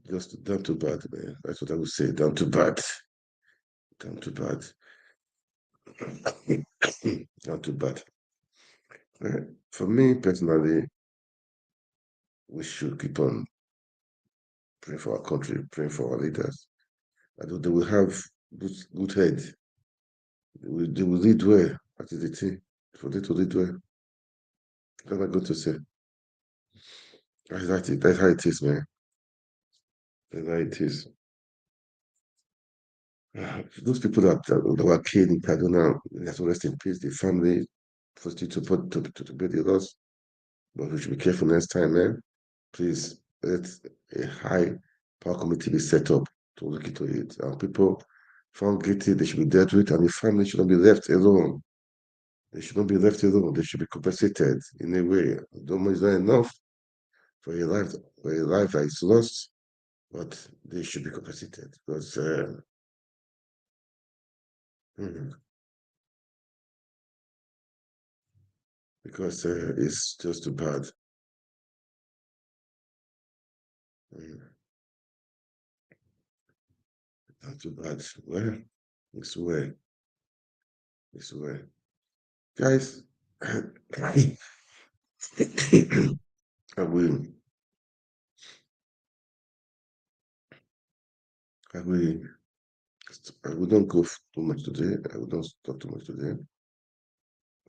just down too bad, man. That's what I would say. Down too bad. Down too bad. Down too bad. For me personally, we should keep on praying for our country, praying for our leaders. I know they will have good head. They will lead well. That is the thing. For them to lead well. What am I going to say? That's how it is, man. That's how it is. Those people that were killed in Kaduna, they have to rest in peace. The family, first to bear the loss. But we should be careful next time, man. Please, let a high power committee be set up to look into it. And people found guilty, they should be dealt with, and the family should not be left alone. They should not be left alone. They should be compensated in a way. The money is not enough for a life that is lost, but they should be compensated mm, because it's just too bad. Mm, not too bad. Well, it's well. It's well. Guys, I will I will I will not go too much today. I will not talk too much today.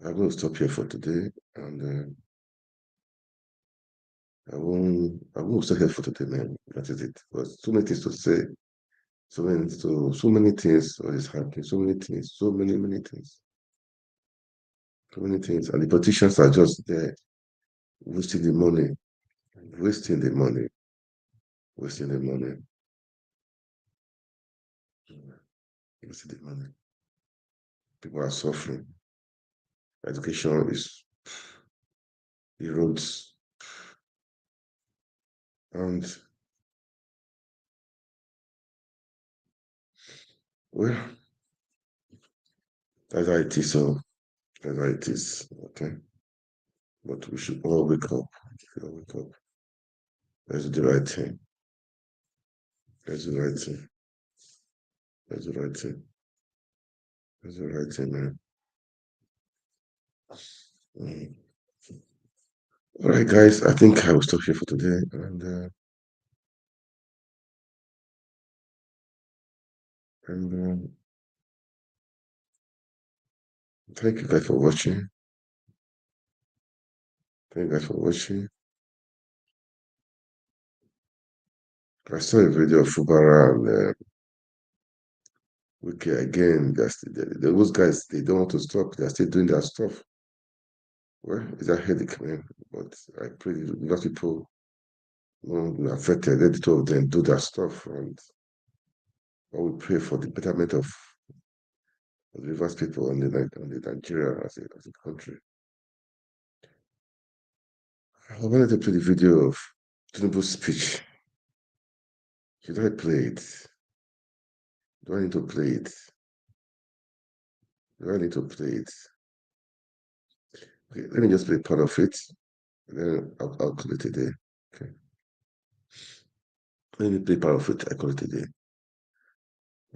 I'm going to stop here for today, and I won't stop here for today, man. That is it. There's so many things to say, so many things that is happening, so many things, many things, so many things, and the politicians are just there wasting the money, wasting the money, wasting the money, wasting the money. People are suffering. Education is erodes, and well, that's how it is. So that's how it is. Okay, but we should all wake up. We should all wake up. Let's do the right thing. Let's do the right thing. Let's do the right thing. Let's do the right thing, man. Mm. All right, guys. I think I will stop here for today, and thank you guys for watching. Thank you guys for watching. I saw a video of Fubara and Wiki again. Those guys, they don't want to stop. They're still doing their stuff. Well, it's a headache, man. But I pray that people won't be affected. Let the two of them do their stuff. And I will pray for the betterment of the Rivers people and the Nigeria as a country. I wanted to play the video of Tinubu's speech. Should I play it? Do I need to play it? Do I need to play it? Okay, let me just play part of it. And then I'll call it a day. Okay. Let me play part of it. I call it a day.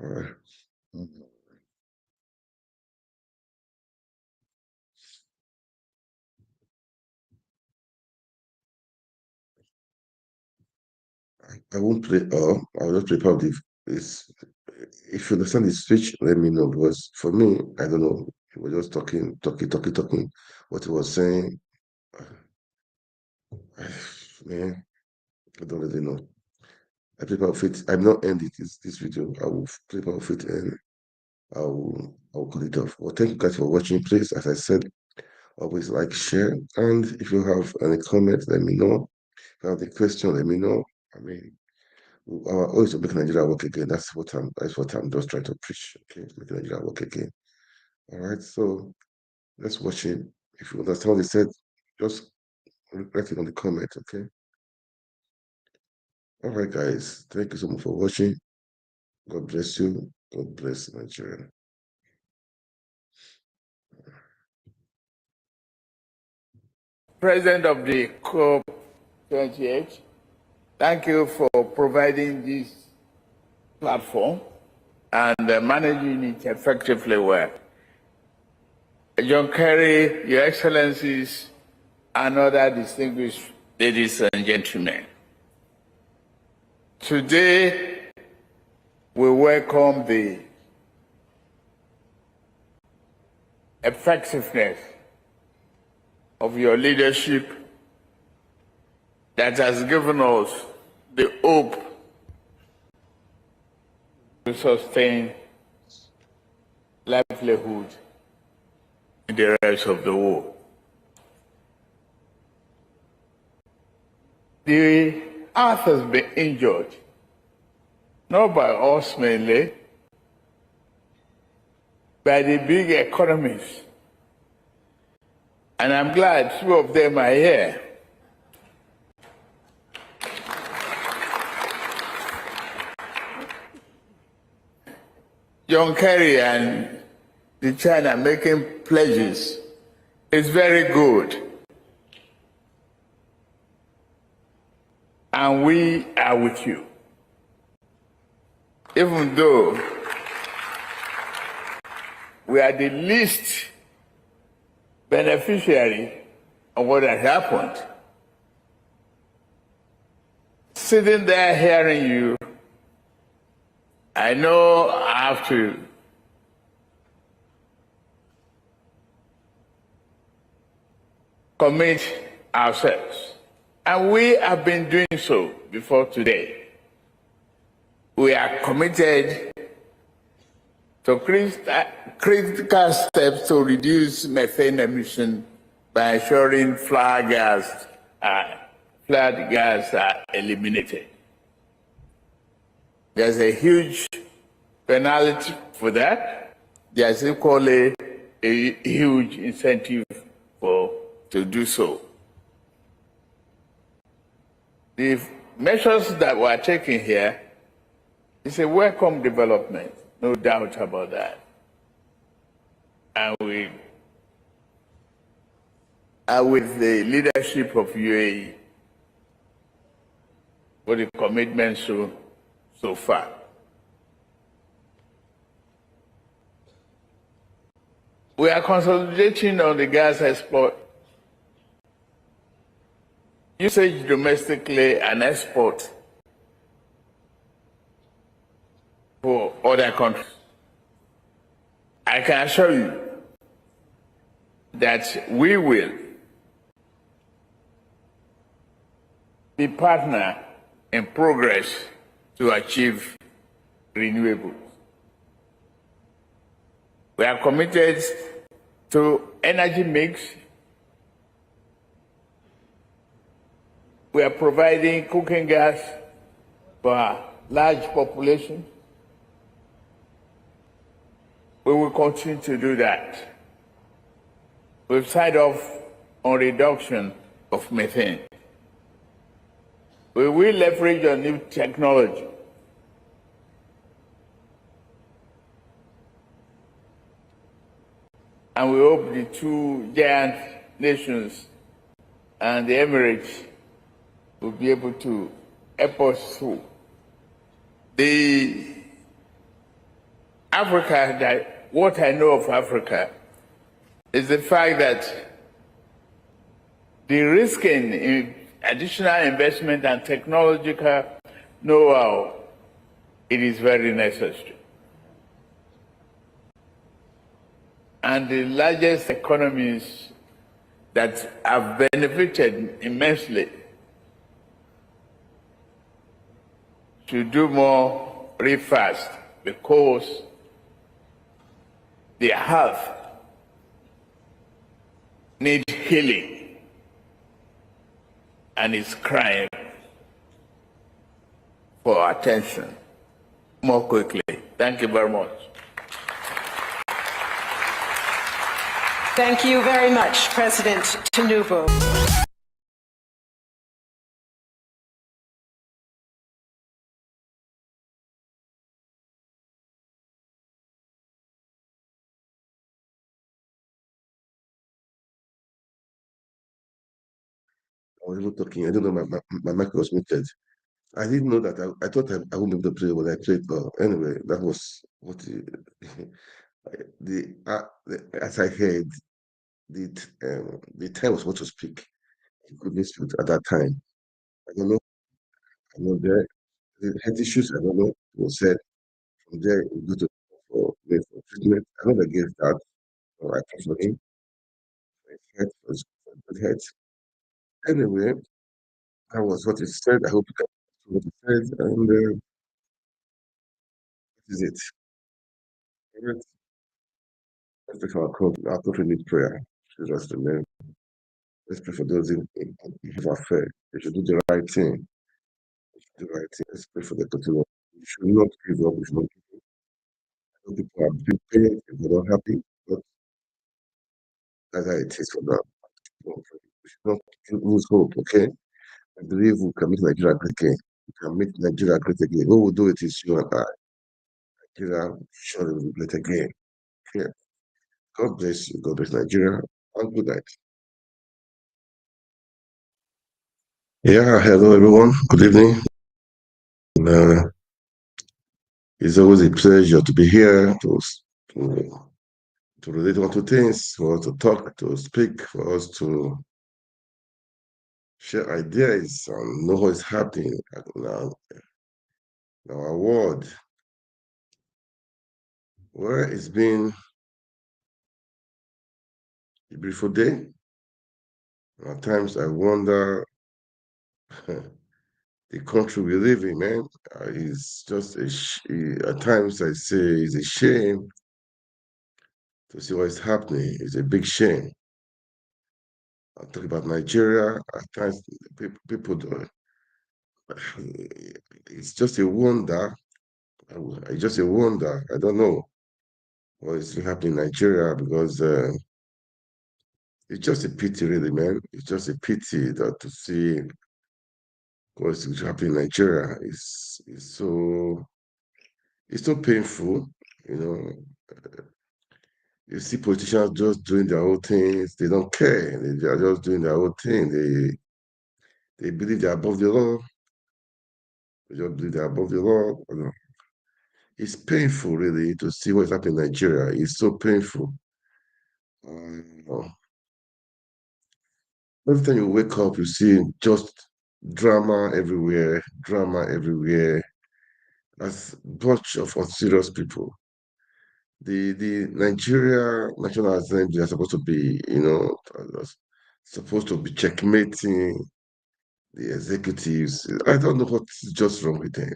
All right. I won't play all. I'll just play part of this. If you understand the speech, let me know. Because for me, I don't know. He was just talking. What he was saying. Man, I don't really know. I play part of it. I'm not ending this video. I will play part of it and I'll call it off. Well, thank you guys for watching. Please, as I said, always like, share, and if you have any comments, let me know. If you have the question, let me know. I mean, our always to make Nigeria work again. That's what I'm just trying to preach. Okay, make Nigeria work again. All right, so let's watch it. If you understand what they said, just write it on the comment. Okay. All right, guys. Thank you so much for watching. God bless you. God bless Nigeria. President of the COP28, thank you for providing this platform and managing it effectively well. John Kerry, Your Excellencies, and other distinguished ladies and gentlemen. Today, we welcome the effectiveness of your leadership that has given us the hope to sustain livelihood in the rest of the world. The earth has been injured, not by us mainly, by the big economies. And I'm glad two of them are here. John Kerry and the China making pledges is very good. And we are with you. Even though we are the least beneficiary of what has happened. Sitting there hearing you, I know I have to commit ourselves. And we have been doing so before today. We are committed to critical steps to reduce methane emission by ensuring flood gas are eliminated. There's a huge penalty for that. There's equally a huge incentive to do so. The measures that we're taking here is a welcome development, no doubt about that. And we are with the leadership of UAE for the commitment so far. We are consolidating on the gas export usage domestically and export for other countries. I can assure you that we will be partner in progress to achieve renewables. We are committed to energy mix. We are providing cooking gas for a large population. We will continue to do that. We've signed off on reduction of methane. We will leverage on new technology. And we hope the two giant nations and the Emirates will be able to help us through. The Africa, what I know of Africa is the fact that the risk in additional investment and technological know-how, it is very necessary. And the largest economies that have benefited immensely should do more really fast because their health needs healing and is crying for attention more quickly. Thank you very much. Thank you very much, President Tinubu. I was even talking. I don't know, my mic was muted. I didn't know that. I thought I wouldn't be able to play when I played. But anyway, that was what as I heard, the time was supposed to speak. He couldn't speak at that time. I don't know. I know there health issues. I don't know. It was said from there you go to for treatment. I'm not against that. So I pray for him. For his health, for good health. Anyway, that was what he said. I hope you can do what he said, and that is it. All right. Let's pray for our country need prayer. Jesus, the name. Let's pray for those in have our faith. They should do the right thing. They should do the right thing. Let's pray for the continue. We should not give up. We should not give up. I know people are being paid if they're not happy, but that's how it is for them. We should not lose hope, okay? I believe we can make Nigeria great again. We can make Nigeria great again. What we'll do it is you and I. Nigeria surely will be great again. Okay? God bless you. God bless Nigeria. And good night. Yeah, hello everyone. Good evening. It's always a pleasure to be here to relate on to things, for us to talk, to speak, for us to share ideas and know what is happening in our world. Well, it's been a beautiful day. At times I wonder the country we live in, man. It's just at times I say it's a shame to see what is happening. It's a big shame. I talk about Nigeria. At times people do. It's just a wonder. It's just a wonder. I don't know what is happening in Nigeria because it's just a pity, really, man. It's just a pity that to see what's happening in Nigeria is so painful. You know, you see politicians just doing their own things. They don't care. They are just doing their own thing. They believe they're above the law. They just believe they're above the law. You know. It's painful, really, to see what's happening in Nigeria. It's so painful. Every time you wake up, you see just drama everywhere, As a bunch of unserious people. The Nigeria National Assembly are supposed to be, supposed to be checkmating the executives. I don't know what's just wrong with them.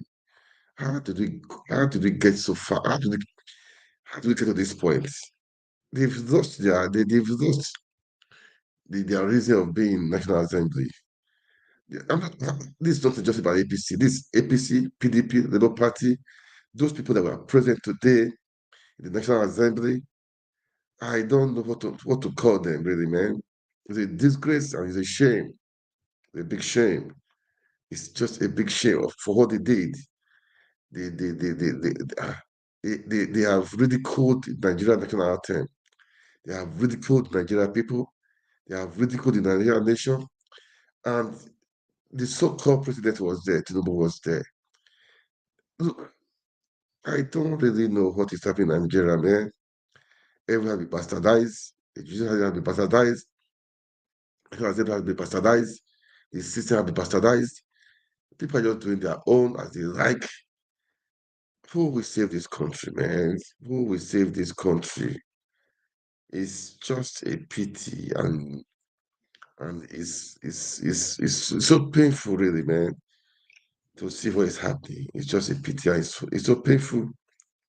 How did we get so far? How did we get to this point? They've lost their reason of being National Assembly. This is not just about APC. This APC, PDP, Labour Party, those people that were present today in the National Assembly, I don't know what to call them, really, man. It's a disgrace and it's a shame. It's a big shame. It's just a big shame for what they did. They have ridiculed Nigeria national anthem. They have ridiculed Nigeria people. They have ridiculed the Nigerian nation. And the so-called president was there. Tinubu was there. Look, I don't really know what is happening in Nigeria, man. Everyone has been bastardized. The judiciary has been bastardized. Everyone has been bastardized. The system has been bastardized. People are just doing their own as they like. Who will save this country, man? Who will save this country? It's just a pity, and it's so painful, really, man, to see what is happening. It's just a pity. And it's so painful.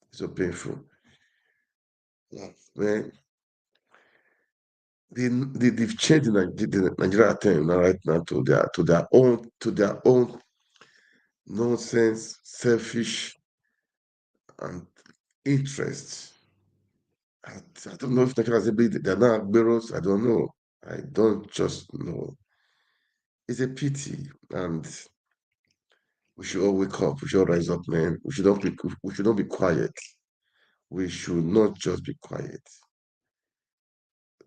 It's so painful. Yeah, man. They've changed the Nigeria term now, right now, to their own nonsense, selfish, and interests. I don't know if Nigeria Assembly they're not bureaus. I don't know. I don't just know. It's a pity, and we should all wake up. We should all rise up, man. We should not be quiet. We should not just be quiet.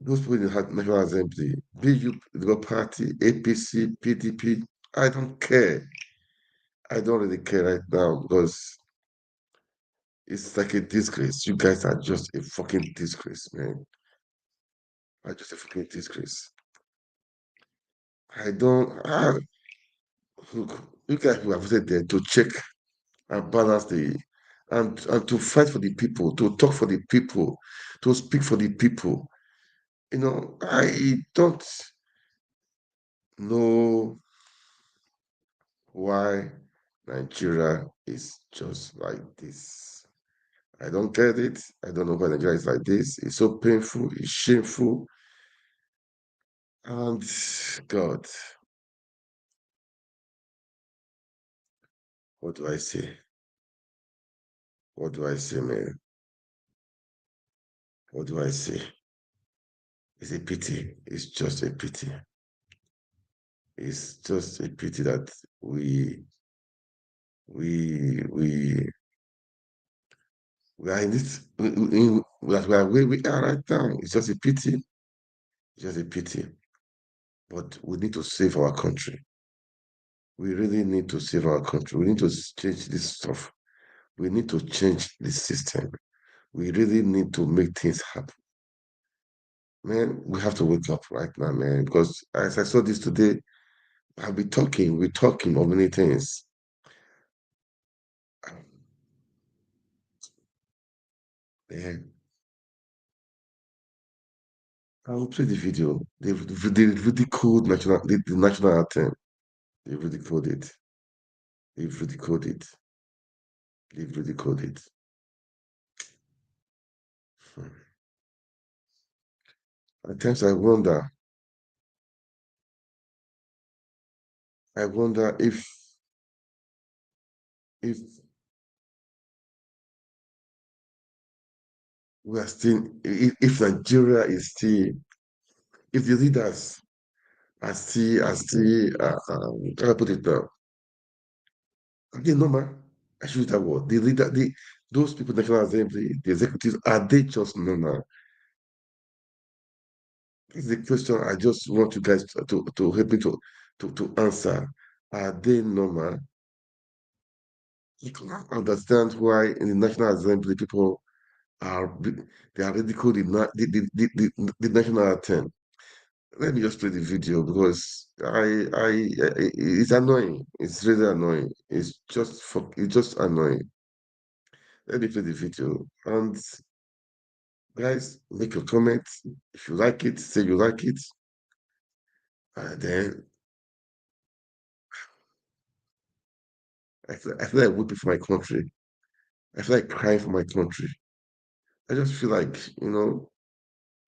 Those people in the National Assembly, be you the party, APC, PDP, I don't care. I don't really care right now because it's like a disgrace. You guys are just a fucking disgrace, man. Are just a fucking disgrace. I don't. Look, you guys who have said there to check and balance and to fight for the people, to talk for the people, to speak for the people. I don't know why Nigeria is just like this. I don't get it. I don't know why Nigeria is like this. It's so painful, it's shameful. And God, what do I say? What do I say, man? What do I say? It's a pity. It's just a pity. It's just a pity that we are in this that we are where we are right now. It's just a pity. It's just a pity. But we need to save our country. We really need to save our country. We need to change this stuff. We need to change the system. We really need to make things happen. Man, we have to wake up right now, man. Because as I saw this today, we're talking of many things. Man, I will play the video. They ridiculed the national anthem. They ridiculed it. They've ridiculed it. They've ridiculed it. Hmm. At times I wonder if we are still, if Nigeria is still, if the leaders are still, how do I put it now? Are they normal? I should use that word. Those people, National Assembly, the executives, are they just normal? This is the question I just want you guys to help me to answer. Are they normal? You cannot understand why in the National Assembly people they are ridiculed the national anthem. Let me just play the video because it's annoying. It's really annoying. It's just annoying. Let me play the video and guys make your comments. If you like it, say you like it. And then I feel like weeping for my country. I feel like crying for my country. I just feel like,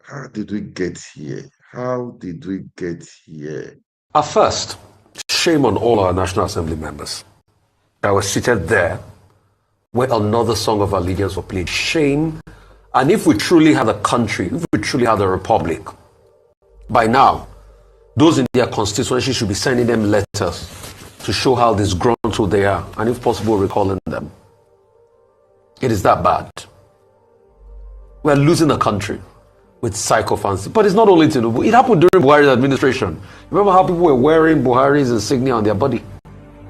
how did we get here? How did we get here? At first, shame on all our National Assembly members that were seated there where another song of allegiance was played. Shame. And if we truly had a country, if we truly had a republic, by now, those in their constituency should be sending them letters to show how disgruntled they are, and if possible, recalling them. It is that bad. We're losing a country with psychophancy. But it's not only Tinubu. It happened during Buhari's administration. Remember how people were wearing Buhari's insignia on their body?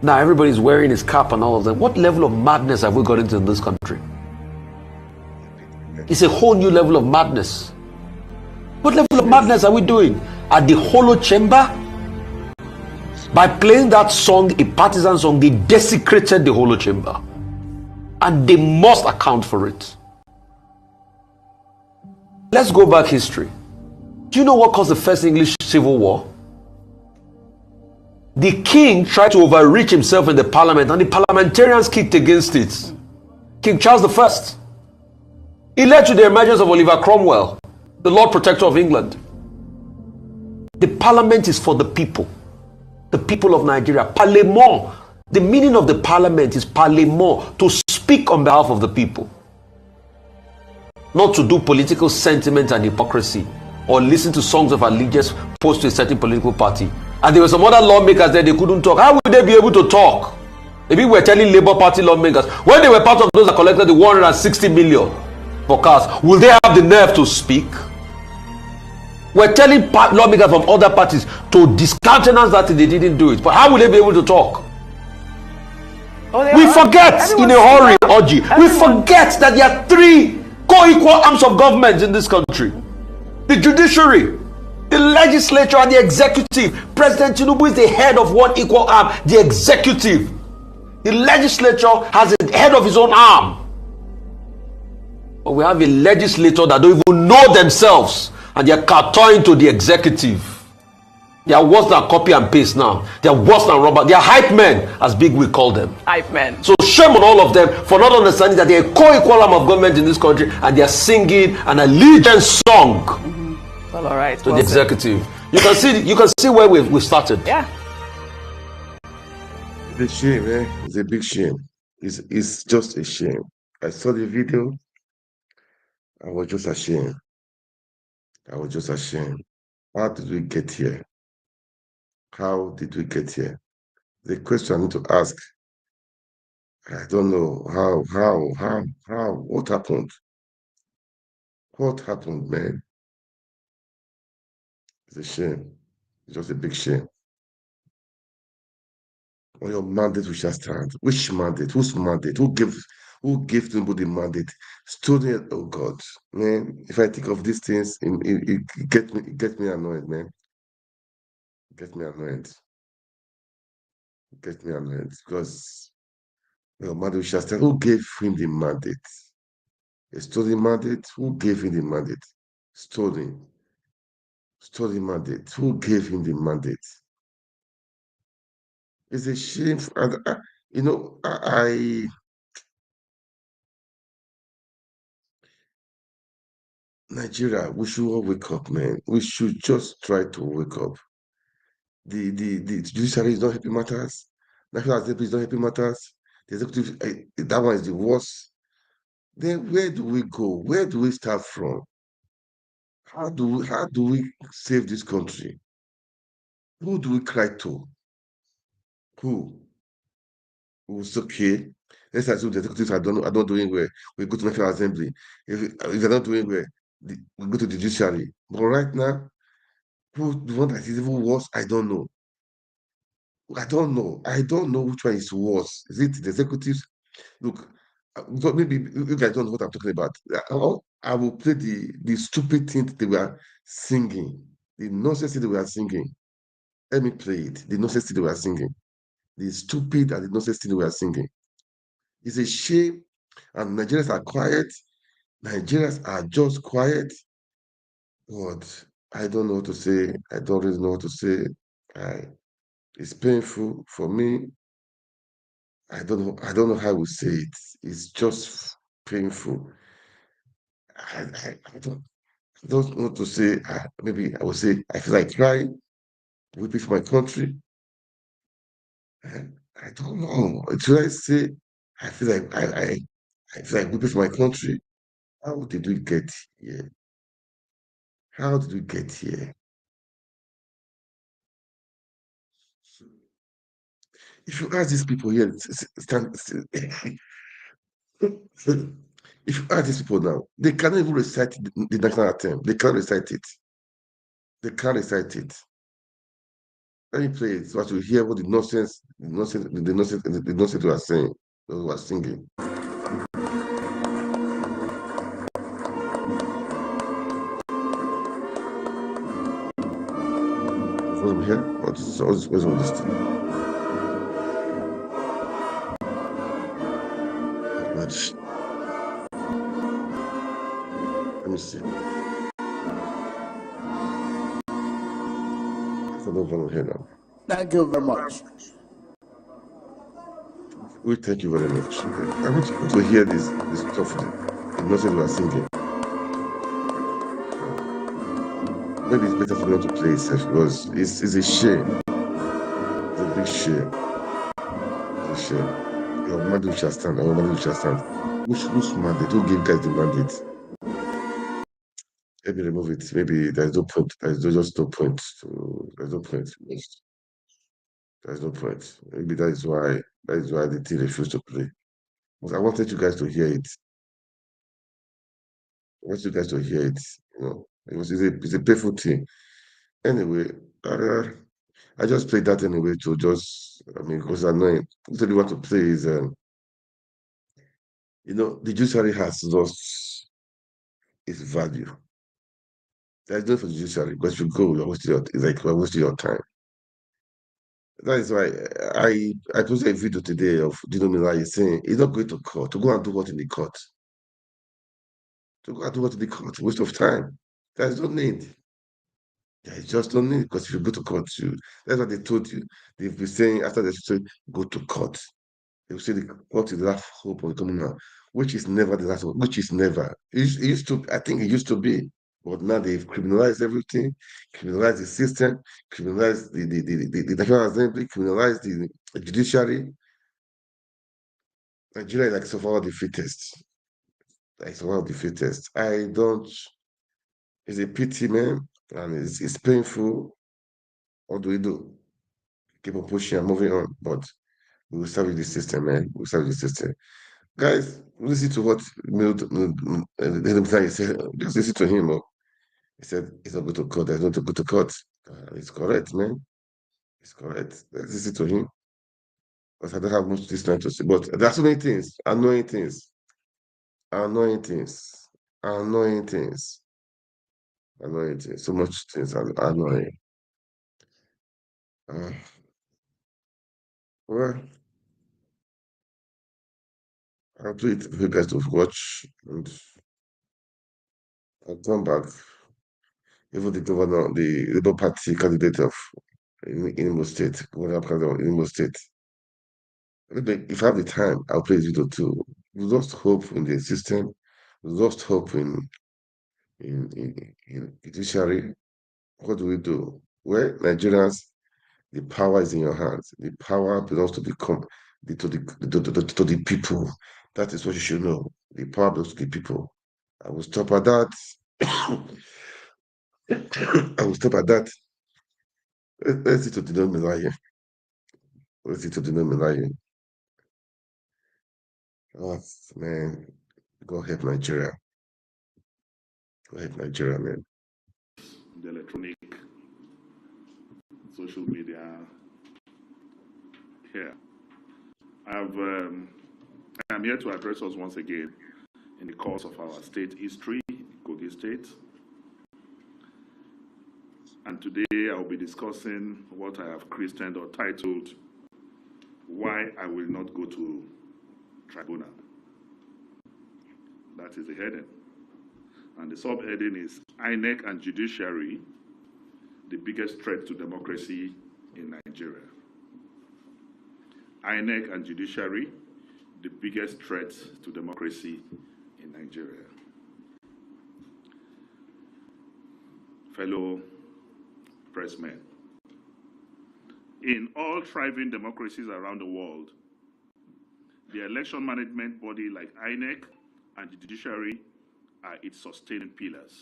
Now everybody's wearing his cap and all of them. What level of madness have we got into in this country? It's a whole new level of madness. What level of madness are we doing? At the Hollow Chamber? By playing that song, a partisan song, they desecrated the Hollow Chamber. And they must account for it. Let's go back history. Do you know what caused the first English Civil War? The king tried to overreach himself in the parliament, and the parliamentarians kicked against it. King Charles I. It led to the emergence of Oliver Cromwell, the Lord Protector of England. The parliament is for the people of Nigeria. Parlement. The meaning of the parliament is parlement, to speak on behalf of the people. Not to do political sentiment and hypocrisy or listen to songs of allegiance posed to a certain political party. And there were some other lawmakers that they couldn't talk. How would they be able to talk? Maybe we're telling Labour Party lawmakers, when they were part of those that collected the 160 million for cars, will they have the nerve to speak? We're telling lawmakers from other parties to discountenance that they didn't do it. But how will they be able to talk? We forget in a hurry, Oji. We forget that there are three co-equal arms of government in this country: the judiciary, the legislature, and the executive. President Tinubu is the head of one equal arm, the executive. The legislature has the head of his own arm. But we have a legislator that don't even know themselves, and they are kowtowing to the executive. They are worse than copy and paste now. They are worse than rubber. They are hype men, as Big Wig called them. Hype men. So shame on all of them for not understanding that they are a co-equal arm of government in this country, and they are singing an allegiance song Well, all right. to the executive. You can see where we started. Yeah. It's a shame, eh? It's a big shame. It's just a shame. I saw the video. I was just ashamed. How did we get here? How did we get here? The question I need to ask. I don't know how. What happened? What happened, man? It's a shame. It's just a big shame. On your mandate we shall stand. Which mandate? Whose mandate? Who gave Tinubu the mandate? Student, oh God, man. If I think of these things, it gets me annoyed, man. It gets me annoyed. Because your mandate we shall stand. Who gave him the mandate? A stolen mandate? Who gave him the mandate? Stolen mandate. Who gave him the mandate? It's a shame. Nigeria, we should all wake up, man. We should just try to wake up. The judiciary is not helping matters. National Assembly is not helping matters. The executive, that one is the worst. Then where do we go? Where do we start from? How do we save this country? Who do we cry to? Who? Who's okay? Let's assume the executives are not doing well. We go to National Assembly. If they're not doing well, we go to the judiciary. But right now, the one that is even worse, I don't know. I don't know which one is worse. Is it the executives? Look, maybe you guys don't know what I'm talking about. I will play the stupid thing they were singing, the nonsense thing they were singing. Let me play it. The nonsense thing they were singing, the stupid and the nonsense thing they were singing. It's a shame, and Nigerians are quiet. Nigerians are just quiet. But I don't know what to say. I don't really know what to say. It's painful for me. I don't know how we say it. It's just painful. I don't want to say, maybe I would say, I feel like crying, weeping for my country. I don't know. Should I say, I feel like I feel like weeping for my country? How did we get here? How did we get here? If you ask these people here, if you ask these people now, they cannot even recite the national anthem. They can't recite it. They can't recite it. Let me play it so as to hear what the nonsense we are saying, we are singing. From here, what's all this thing? Let me see. I don't want to hear now. Thank you very much. We thank you very much. I want to hear this stuff, the nonsense we are singing. Maybe it's better for me not to play it because it's a shame. It's a big shame. It's a shame. Your mandate shall stand. Your mandate shall stand. Whose mandate? Who gave guys the mandate? Let me remove it. Maybe there's no point. There's just no point. There's no point. There's no point. Maybe that is why the team refused to play. Because I wanted you guys to hear it. I want you guys to hear it. You know, it's a painful thing. Anyway, I just played that anyway to just, because it's annoying. What I want to play is, the judiciary has lost its value. There's no for the judiciary because you go, you're wasting your time. That is why I posted a video today of Dino Milai saying he's not going to court. To go and do what in the court? To go and do what in the court? Waste of time. There's no need. There is just no need because if you go to court, that's what they told you. They've been saying after they say go to court. They will say the court is the last hope of the communal, which is never the last hope, which is never. It used to, I think it used to be, but now they've criminalized everything, criminalized the system, criminalized the National Assembly, criminalized the judiciary. Nigeria is like survival of the fittest. Like survival of the fittest. It's a pity, man, and it's painful. What do we do? Keep on pushing and moving on, but we will serve the system, man. We will serve the system. Guys, listen to what he said. Just listen to him. He said it's not good to court. There's not to go to court. It's correct, man. It's correct. Let's listen to him. Because I don't have much this time to say. But there are so many things, annoying things, annoying things, annoying things, annoying things. So much things are annoying. Well, I'll do it for you guys to watch, and I'll come back. Even the governor, the Labour Party candidate of in Imo State, governor candidate of Imo State. If I have the time, I'll play this video too. We lost hope in the system. We lost hope in judiciary. What do we do? Well, Nigerians, the power is in your hands. The power belongs to to the people. That is what you should know. The power belongs to the people. I will stop at that. I will stop at that. Let's see to the Milaya. Let's see to the Milaya. Oh man, go help Nigeria. Go help Nigeria, man. The electronic social media here. I am here to address us once again in the course of our state history, Kogi State. And today I'll be discussing what I have christened or titled, Why I Will Not Go to Tribunal. That is the heading. And the subheading is INEC and Judiciary, the biggest threat to democracy in Nigeria. INEC and judiciary the biggest threat to democracy in Nigeria. Fellow pressmen, in all thriving democracies around the world, the election management body like INEC and the judiciary are its sustaining pillars.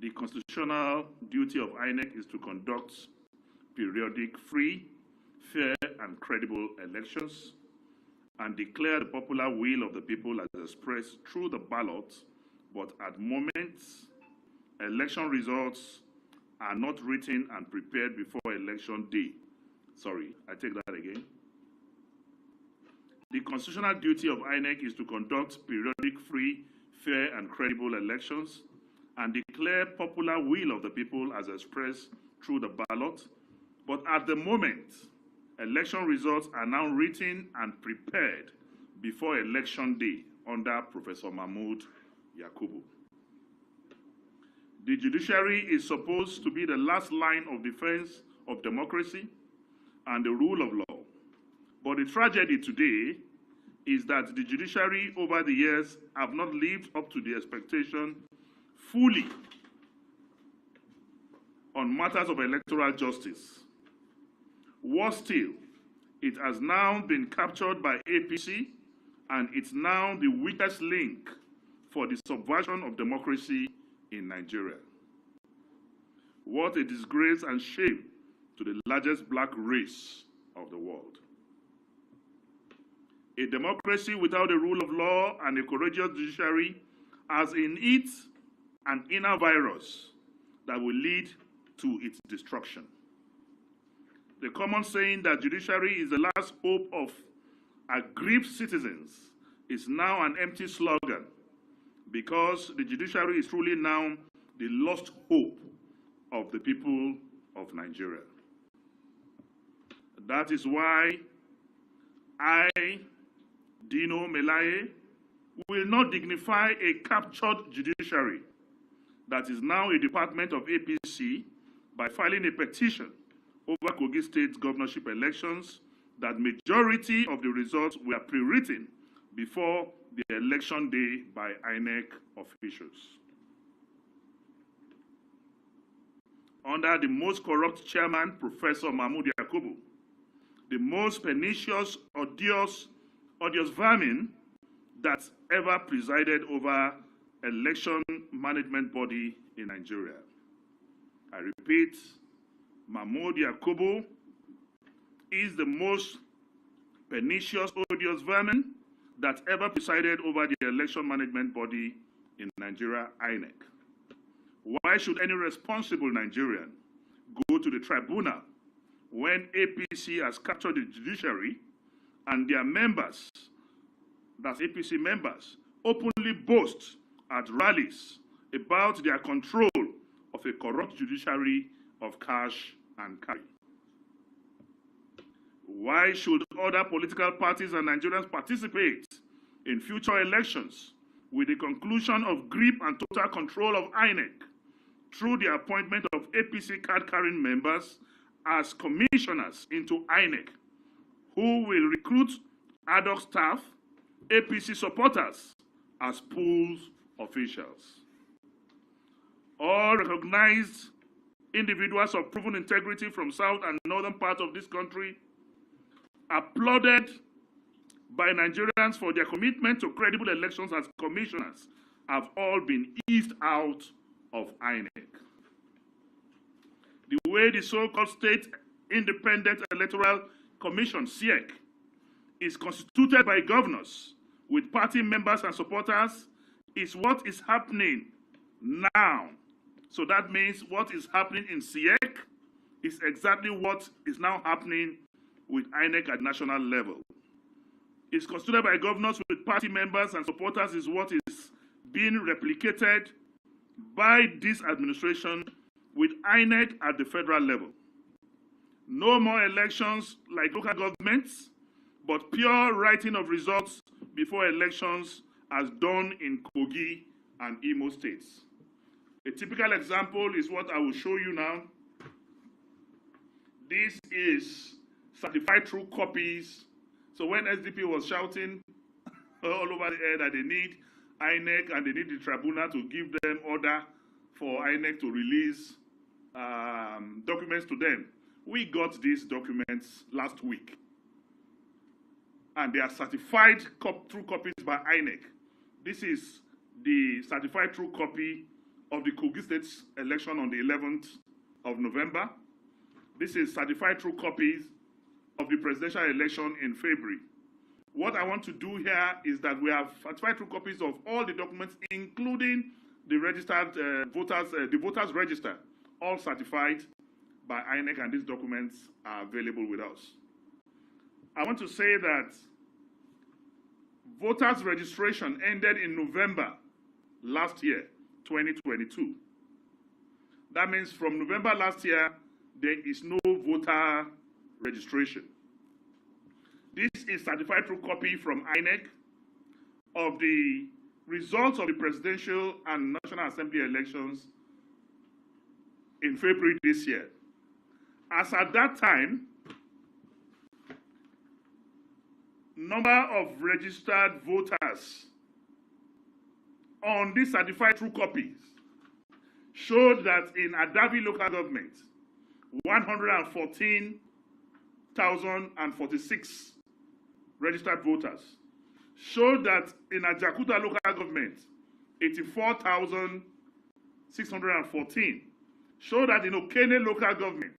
The constitutional duty of INEC is to conduct periodic, free, fair, and credible elections and declare the popular will of the people as expressed through the ballot, but at moments, election results are not written and prepared before election day. Sorry, I take that again. The constitutional duty of INEC is to conduct periodic, free, fair, and credible elections and declare popular will of the people as expressed through the ballot, but at the moment, election results are now written and prepared before election day under Professor Mahmood Yakubu. The judiciary is supposed to be the last line of defense of democracy and the rule of law. But the tragedy today is that the judiciary over the years have not lived up to the expectation fully on matters of electoral justice. Worse still, it has now been captured by APC, and it's now the weakest link for the subversion of democracy in Nigeria. What a disgrace and shame to the largest black race of the world. A democracy without a rule of law and a courageous judiciary has in it an inner virus that will lead to its destruction. The common saying that judiciary is the last hope of aggrieved citizens is now an empty slogan, because the judiciary is truly now the lost hope of the people of Nigeria. That is why I, Dino Melaye, will not dignify a captured judiciary that is now a department of APC by filing a petition over Kogi State governorship elections that majority of the results were pre-written before the election day by INEC officials. Under the most corrupt chairman, Professor Mahmood Yakubu, the most pernicious, odious vermin that ever presided over election management body in Nigeria. I repeat, Mahmood Yakubu is the most pernicious, odious vermin that ever presided over the election management body in Nigeria, INEC. Why should any responsible Nigerian go to the tribunal when APC has captured the judiciary and their members, that's APC members, openly boast at rallies about their control of a corrupt judiciary of cash and carry? Why should other political parties and Nigerians participate in future elections with the conclusion of grip and total control of INEC through the appointment of APC card-carrying members as commissioners into INEC, who will recruit ad hoc staff, APC supporters, as pools officials? All recognized individuals of proven integrity from south and northern parts of this country, applauded by Nigerians for their commitment to credible elections as commissioners, have all been eased out of INEC. The way the so-called State Independent Electoral Commission, SIEC, is constituted by governors with party members and supporters is what is happening now. So that means what is happening in SIEC is exactly what is now happening with INEC at national level. It's constituted by governors with party members and supporters is what is being replicated by this administration with INEC at the federal level. No more elections like local governments, but pure writing of results before elections as done in Kogi and Imo states. A typical example is what I will show you now. This is certified true copies. So when SDP was shouting all over the air that they need INEC and they need the tribunal to give them order for INEC to release documents to them, we got these documents last week. And they are certified true copies by INEC. This is the certified true copy of the Kogi State election on the 11th of November. This is certified true copies of the presidential election in February. What I want to do here is that we have certified true copies of all the documents, including the registered the voters register, all certified by INEC, and these documents are available with us. I want to say that voters registration ended in November last year, 2022. That means from November last year, there is no voter registration. This is certified true copy from INEC of the results of the presidential and National Assembly elections in February this year. As at that time, number of registered voters on these certified true copies showed that in Adavi local government, 114,046 registered voters. Showed that in Ajakuta local government, 84,614. Showed that in Okene local government,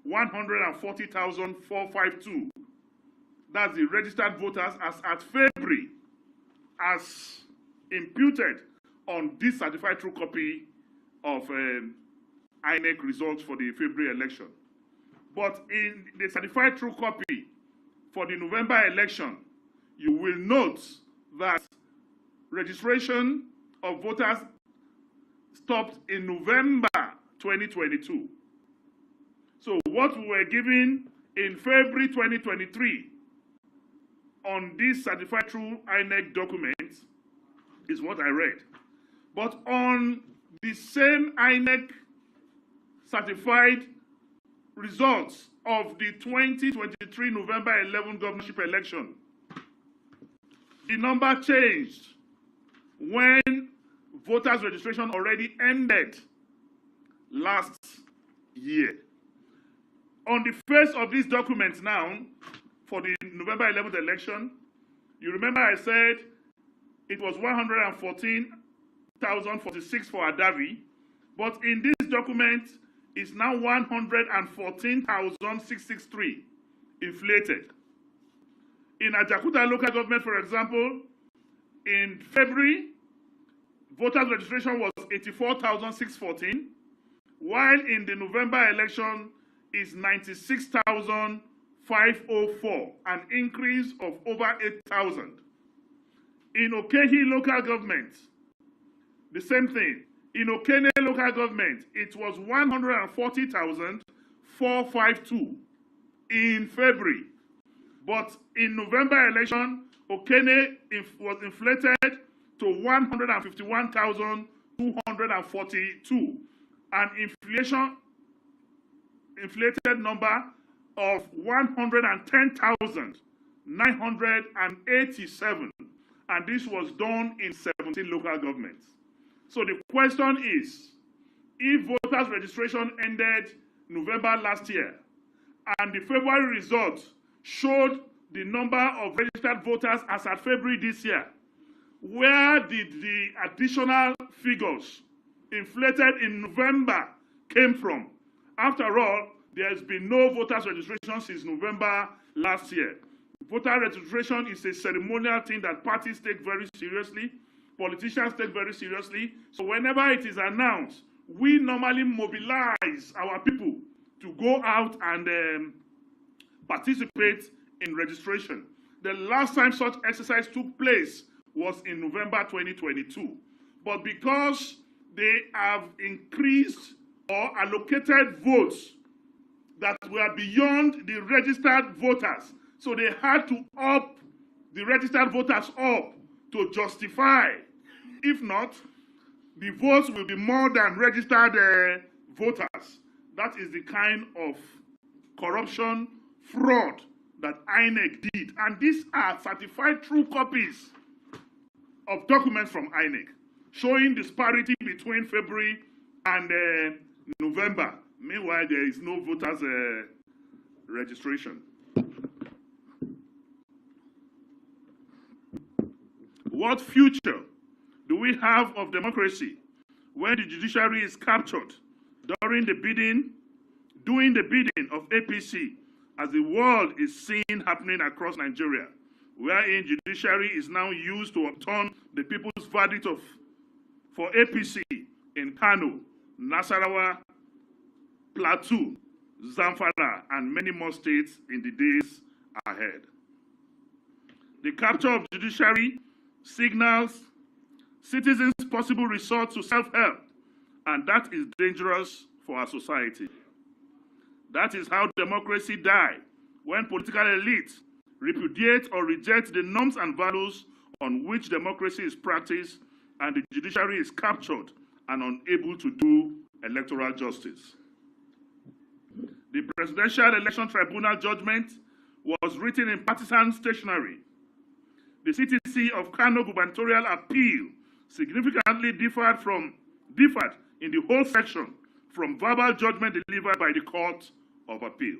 140,452. That's the registered voters as at February, as imputed on this certified true copy of INEC results for the February election. But in the certified true copy for the November election, you will note that registration of voters stopped in November 2022. So what we were given in February 2023 on this certified true INEC document is what I read. But on the same INEC certified results of the 2023 November 11 governorship election, the number changed when voters registration already ended last year. On the face of these documents now, for the November 11th election, you remember I said it was 114,046 for Adavi, but in this document, it's now 114,663 inflated. In Ajakuta local government, for example, in February, voters registration was 84,614, while in the November election is 96,504, an increase of over 8,000. In Okehi local government, the same thing. In Okene local government, it was 140,452 in February. But in November election, Okene was inflated to 151,242, an inflated number of 110,987, and this was done in 17 local governments. So the question is, if voters registration ended November last year, and the February results showed the number of registered voters as at February this year, where did the additional figures inflated in November came from? After all, there has been no voters registration since November last year. Voter registration is a ceremonial thing that parties take very seriously, politicians take very seriously. So whenever it is announced, we normally mobilize our people to go out and participate in registration. The last time such exercise took place was in November 2022. But because they have increased or allocated votes that were beyond the registered voters, so they had to up the registered voters up to justify. If not, the votes will be more than registered voters. That is the kind of corruption, fraud that INEC did. And these are certified true copies of documents from INEC showing disparity between February and November. Meanwhile, there is no voters registration. What future do we have of democracy when the judiciary is captured during the bidding of APC, as the world is seeing happening across Nigeria, wherein judiciary is now used to overturn the people's verdict for APC in Kano, Nasarawa, Plateau, Zamfara, and many more states in the days ahead. The capture of judiciary signals citizens' possible resort to self-help, and that is dangerous for our society. That is how democracy dies, when political elites repudiate or reject the norms and values on which democracy is practiced, and the judiciary is captured and unable to do electoral justice. The Presidential Election Tribunal judgment was written in partisan stationery. The CTC of Kano gubernatorial appeal significantly differed in the whole section from verbal judgment delivered by the Court of Appeal.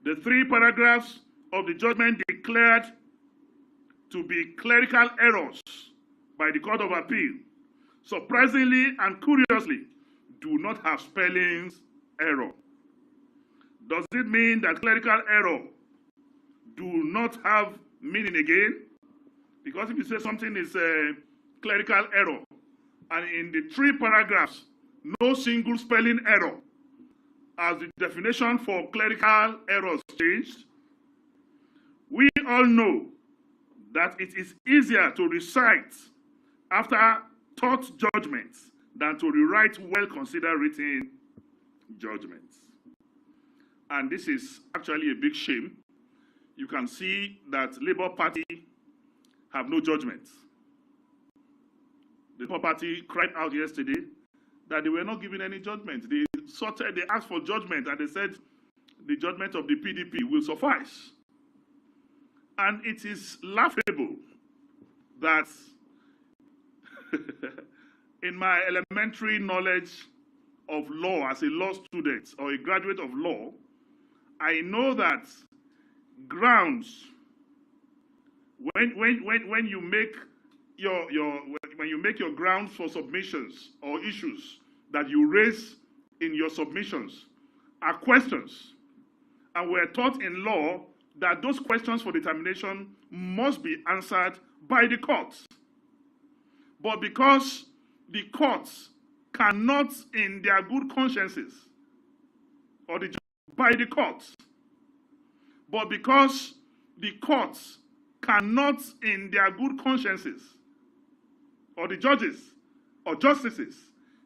The 3 paragraphs of the judgment declared to be clerical errors by the Court of Appeal, surprisingly and curiously, do not have spellings error. Does it mean that clerical error do not have meaning again? Because if you say something is a clerical error, and in the 3 paragraphs, no single spelling error, as the definition for clerical errors changed, we all know that it is easier to recite after taught judgments than to rewrite well-considered written judgments. And this is actually a big shame. You can see that Labour Party have no judgments. The Labour Party cried out yesterday that they were not given any judgment. They asked for judgment, and they said the judgment of the PDP will suffice. And it is laughable that in my elementary knowledge of law as a law student or a graduate of law, I know that grounds, when you make your grounds for submissions or issues that you raise in your submissions are questions, and we're taught in law that those questions for determination must be answered by the courts. But because the courts cannot, in their good consciences, or by the courts, but because the courts cannot, in their good consciences, or the judges or justices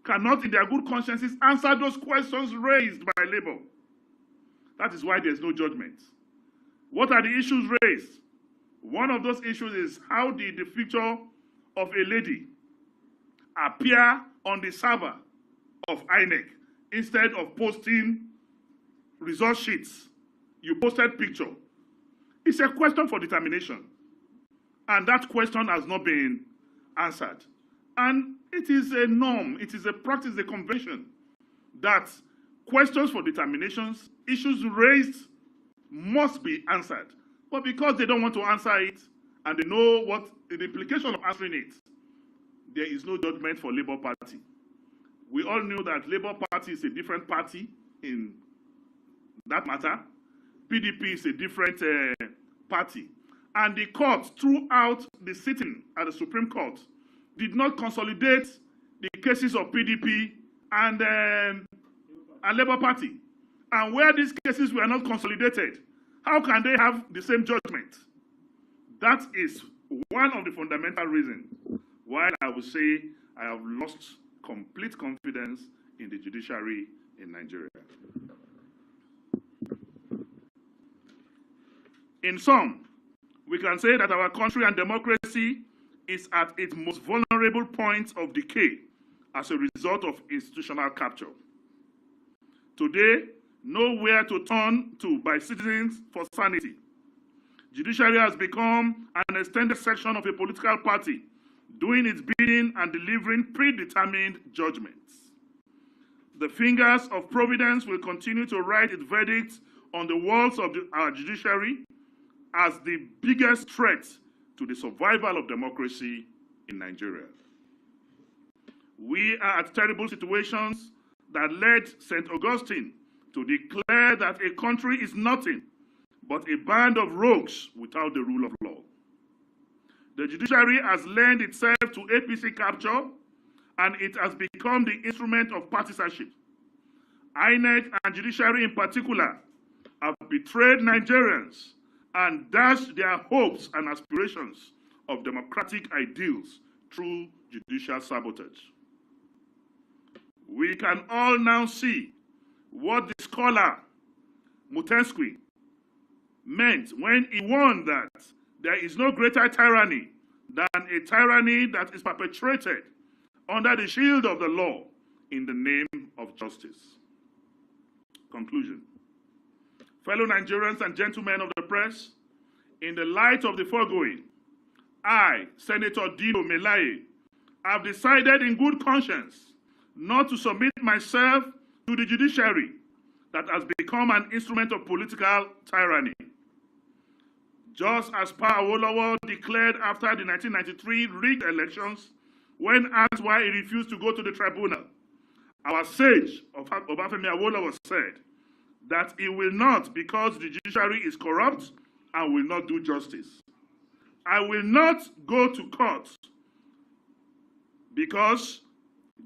cannot, in their good consciences, answer those questions raised by Labour. That is why there's no judgment. What are the issues raised? One of those issues is, how did the picture of a lady appear on the server of INEC instead of posting result sheets? You posted picture. It's a question for determination. And that question has not been answered. And it is a norm, it is a practice, a convention, that questions for determinations, issues raised, must be answered. But because they don't want to answer it, and they know what the implication of answering it, there is no judgment for Labour Party. We all knew that Labour Party is a different party in that matter. PDP is a different party. And the court, throughout the sitting at the Supreme Court, did not consolidate the cases of PDP and Labour Party. And where these cases were not consolidated, how can they have the same judgment? That is one of the fundamental reasons why I would say I have lost complete confidence in the judiciary in Nigeria. In sum, we can say that our country and democracy is at its most vulnerable point of decay as a result of institutional capture. Today, nowhere to turn to by citizens for sanity. Judiciary has become an extended section of a political party, doing its bidding and delivering predetermined judgments. The fingers of providence will continue to write its verdict on the walls of our judiciary as the biggest threat to the survival of democracy in Nigeria. We are at terrible situations that led St. Augustine to declare that a country is nothing but a band of rogues without the rule of law. The judiciary has lent itself to APC capture, and it has become the instrument of partisanship. INEC and judiciary in particular have betrayed Nigerians and dashed their hopes and aspirations of democratic ideals through judicial sabotage. We can all now see what the scholar Mutensky meant when he warned that there is no greater tyranny than a tyranny that is perpetrated under the shield of the law in the name of justice. Conclusion. Fellow Nigerians and gentlemen of the press, in the light of the foregoing, I, Senator Dino Melaye, have decided in good conscience not to submit myself to the judiciary that has become an instrument of political tyranny. Just as Pa Awolowo declared after the 1993 rigged elections, when asked why he refused to go to the tribunal, our sage, Obafemi Awolowo, said that he will not because the judiciary is corrupt and will not do justice. I will not go to court because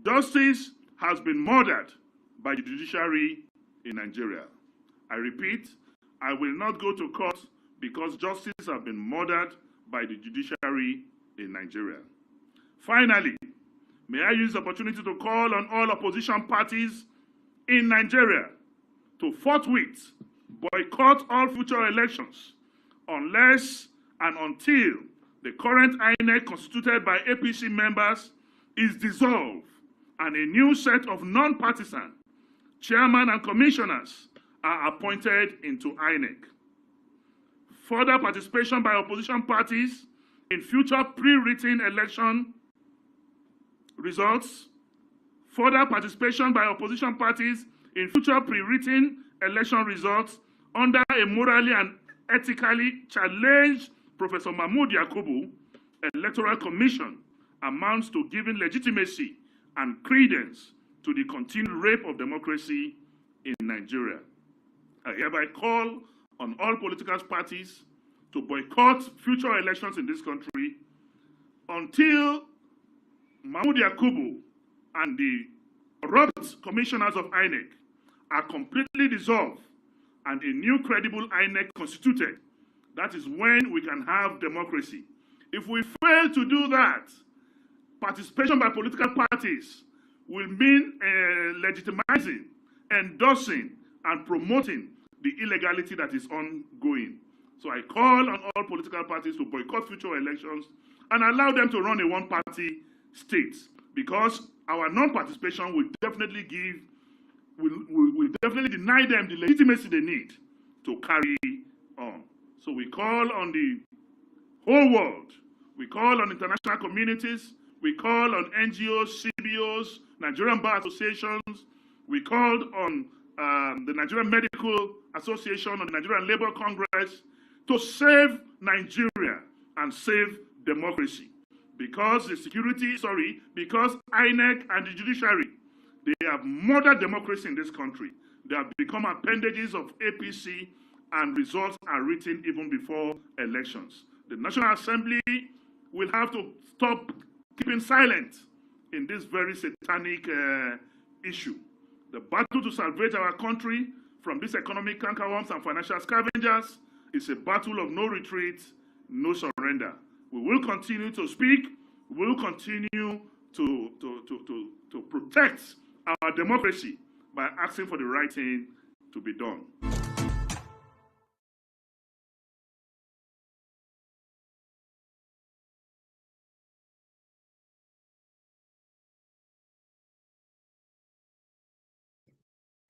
justice has been murdered by the judiciary in Nigeria. I repeat, I will not go to court because justice has been murdered by the judiciary in Nigeria. Finally, may I use the opportunity to call on all opposition parties in Nigeria to forthwith boycott all future elections unless and until the current INEC constituted by APC members is dissolved and a new set of non-partisan chairmen and commissioners are appointed into INEC. Further participation by opposition parties in future pre-written election results, further participation by opposition parties in future pre-written election results under a morally and ethically challenged Professor Mahmood Yakubu Electoral Commission amounts to giving legitimacy and credence to the continued rape of democracy in Nigeria. I hereby call on all political parties to boycott future elections in this country until Mahmood Yakubu and the corrupt commissioners of INEC are completely dissolved and a new credible INEC constituted. That is when we can have democracy. If we fail to do that, participation by political parties will mean legitimizing, endorsing, and promoting the illegality that is ongoing. So I call on all political parties to boycott future elections and allow them to run a one-party state, because our non-participation will definitely will definitely deny them the legitimacy they need to carry on. So we call on the whole world, we call on international communities, we call on NGOs, CBOs, Nigerian Bar Associations, we called on the Nigerian Medical Association, on the Nigerian Labour Congress, to save Nigeria and save democracy. Because because INEC and the judiciary, they have murdered democracy in this country. They have become appendages of APC, and results are written even before elections. The National Assembly will have to stop keeping silent in this very satanic issue. The battle to salvage our country from these economic cankerworms and financial scavengers is a battle of no retreat, no surrender. We will continue to speak. We will continue to protect our democracy by asking for the right thing to be done.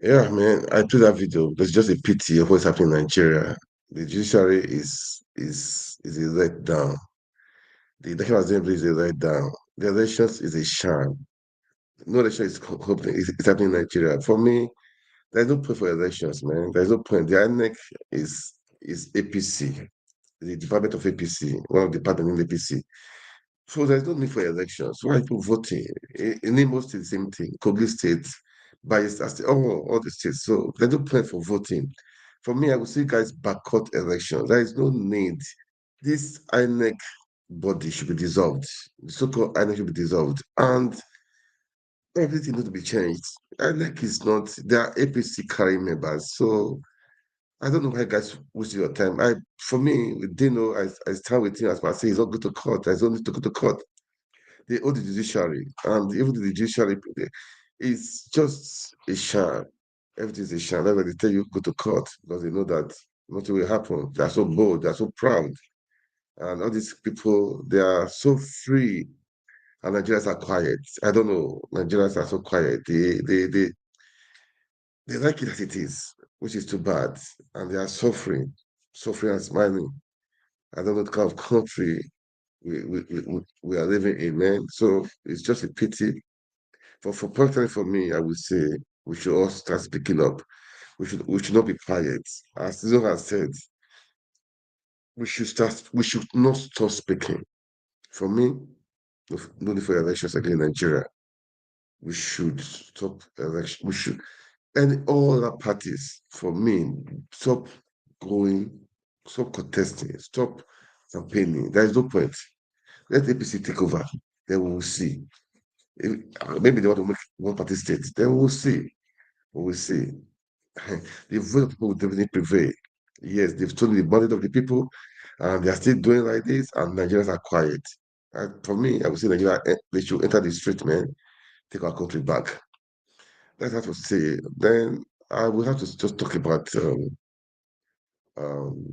Yeah, man, I played that video. There's just a pity of what's happening in Nigeria. The judiciary is a letdown. The National Assembly is a letdown. The elections is a sham. No election is happening. It's happening in Nigeria. For me, there's no point for elections, man. There's no point. The INEC is APC, the Department of APC, one of the departments in APC. So there's no need for elections. Why are people voting? In Imo State, the same thing. Kogi State, Bayelsa State, all the states. So there's no point for voting. For me, I would say, guys, boycott elections. There is no need. This INEC body should be dissolved. The so-called INEC should be dissolved. And everything needs to be changed. INEC is not, they are APC carrying members. So I don't know why guys waste your time. For me, with Dino, I stand with him as I say he's not go to court. There's no need to go to court. They owe the judiciary, and even the judiciary is just a sham. Everything is a sham. That's why they tell you go to court because they know that nothing will happen. They are so bold, they are so proud, and all these people they are so free, and Nigerians are quiet. I don't know. Nigerians are so quiet. They like it as it is, which is too bad, and they are suffering and smiling. I don't know the kind of country we are living in, man. So it's just a pity. Personally, for me, I would say we should all start speaking up. We should not be quiet. As Tizo has said, we should not stop speaking. For me, no need for elections again in Nigeria. We should stop election. We should, and all other parties, for me, stop going, stop contesting, stop campaigning. There is no point. Let APC take over. Then we will see. Maybe they want to make one party state. Then we will see. We will see. The vote of people will definitely prevail. Yes, they've stolen the money of the people, and they are still doing like this, and Nigerians are quiet. And for me, I would say Nigeria, they should enter the street, man, take our country back. That's what I have to say. Then I will have to just talk about. Um,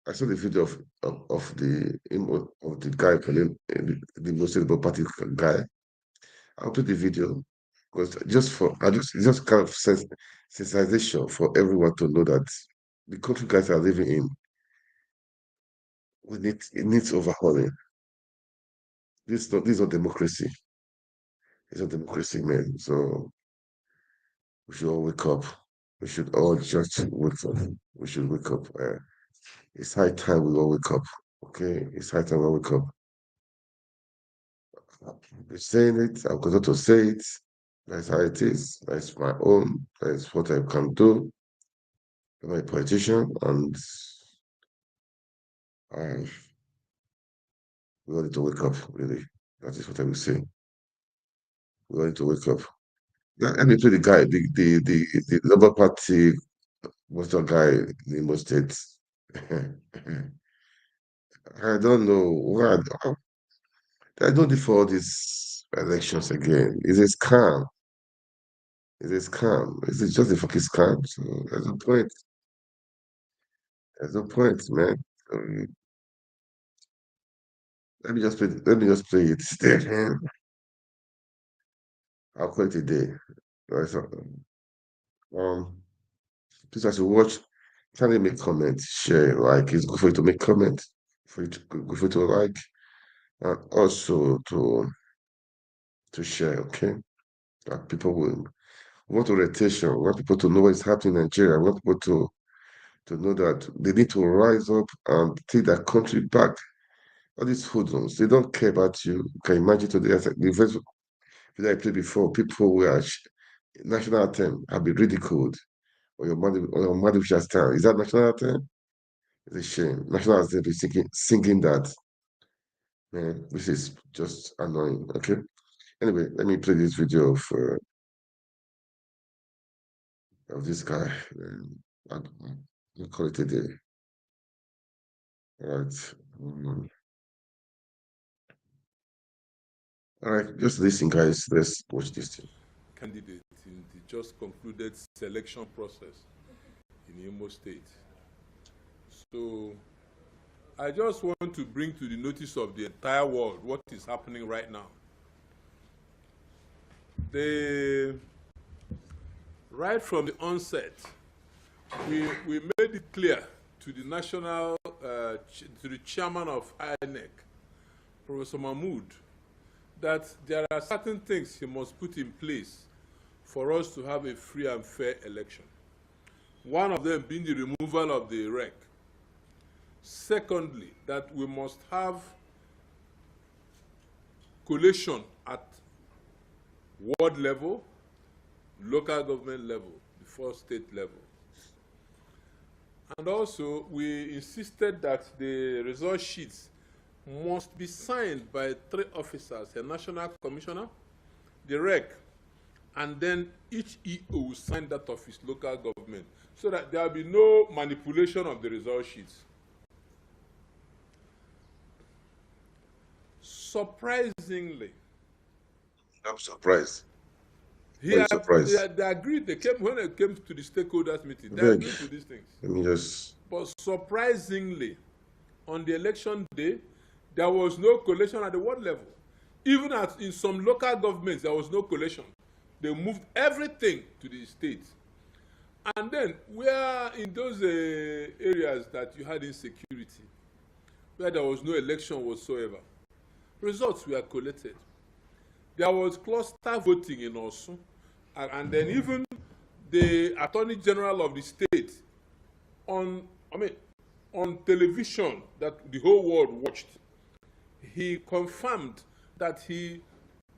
I saw the video of the guy calling the most party guy. I'll put the video because just kind of sensitization for everyone to know that the country guys are living in, it needs overhauling. This is not democracy. It's not democracy, man. So we should all wake up. We should all just wake up. We should wake up. It's high time we all wake up. Okay, it's high time we all wake up. I'm saying it. I'm going to say it. That's how it is. That's my own. That's what I can do. I'm a politician, and we all need to wake up. Really, that is what I will say. We all need to wake up. Let me play the guy, the Labour Party, what's the guy in Imo State? I don't know why. I don't need for all these elections again. It's a scam. It's a scam. It's just a fucking scam. So there's no point. There's no point, man. Let me just play. Let me just play it. I'll call it a day. Right, so, please, as you watch, kindly make comments, share, like. It's good for you to make comments, good for you to like, and also to share. Okay, that people will want orientation. We want people to know what is happening in Nigeria. We want people to know that they need to rise up and take their country back. All these hoodlums, they don't care about you. You can imagine today, the first video I played before, people were national anthem have been ridiculed, or your mother which has time. Is that national anthem? It's a shame. National anthem is singing that. Man, this is just annoying. Okay. Anyway, let me play this video of this guy. I'll call it a day. All right. All right, just listen, guys. Let's watch this thing. Candidate in the just concluded selection process in Imo State. So I just want to bring to the notice of the entire world what is happening right now. The right from the onset, we made it clear to the national, to the chairman of INEC, Professor Mahmood, that there are certain things he must put in place for us to have a free and fair election. One of them being the removal of the REC. Secondly, that we must have collation at ward level, local government level, before state level. And also, we insisted that the result sheets must be signed by 3 officers, a national commissioner, the REC, and then each EO will sign that of his local government, so that there will be no manipulation of the result sheets. Surprisingly, I'm surprised. they agreed. They came when it came to the stakeholders meeting. They agreed to these things. Let me just. But surprisingly, on the election day, there was no collation at the ward level. Even in some local governments, there was no collation. They moved everything to the state. And then, where in those areas that you had insecurity, where there was no election whatsoever, results were collected. There was cluster voting in Osun, and then even the Attorney General of the state on television that the whole world watched, he confirmed that he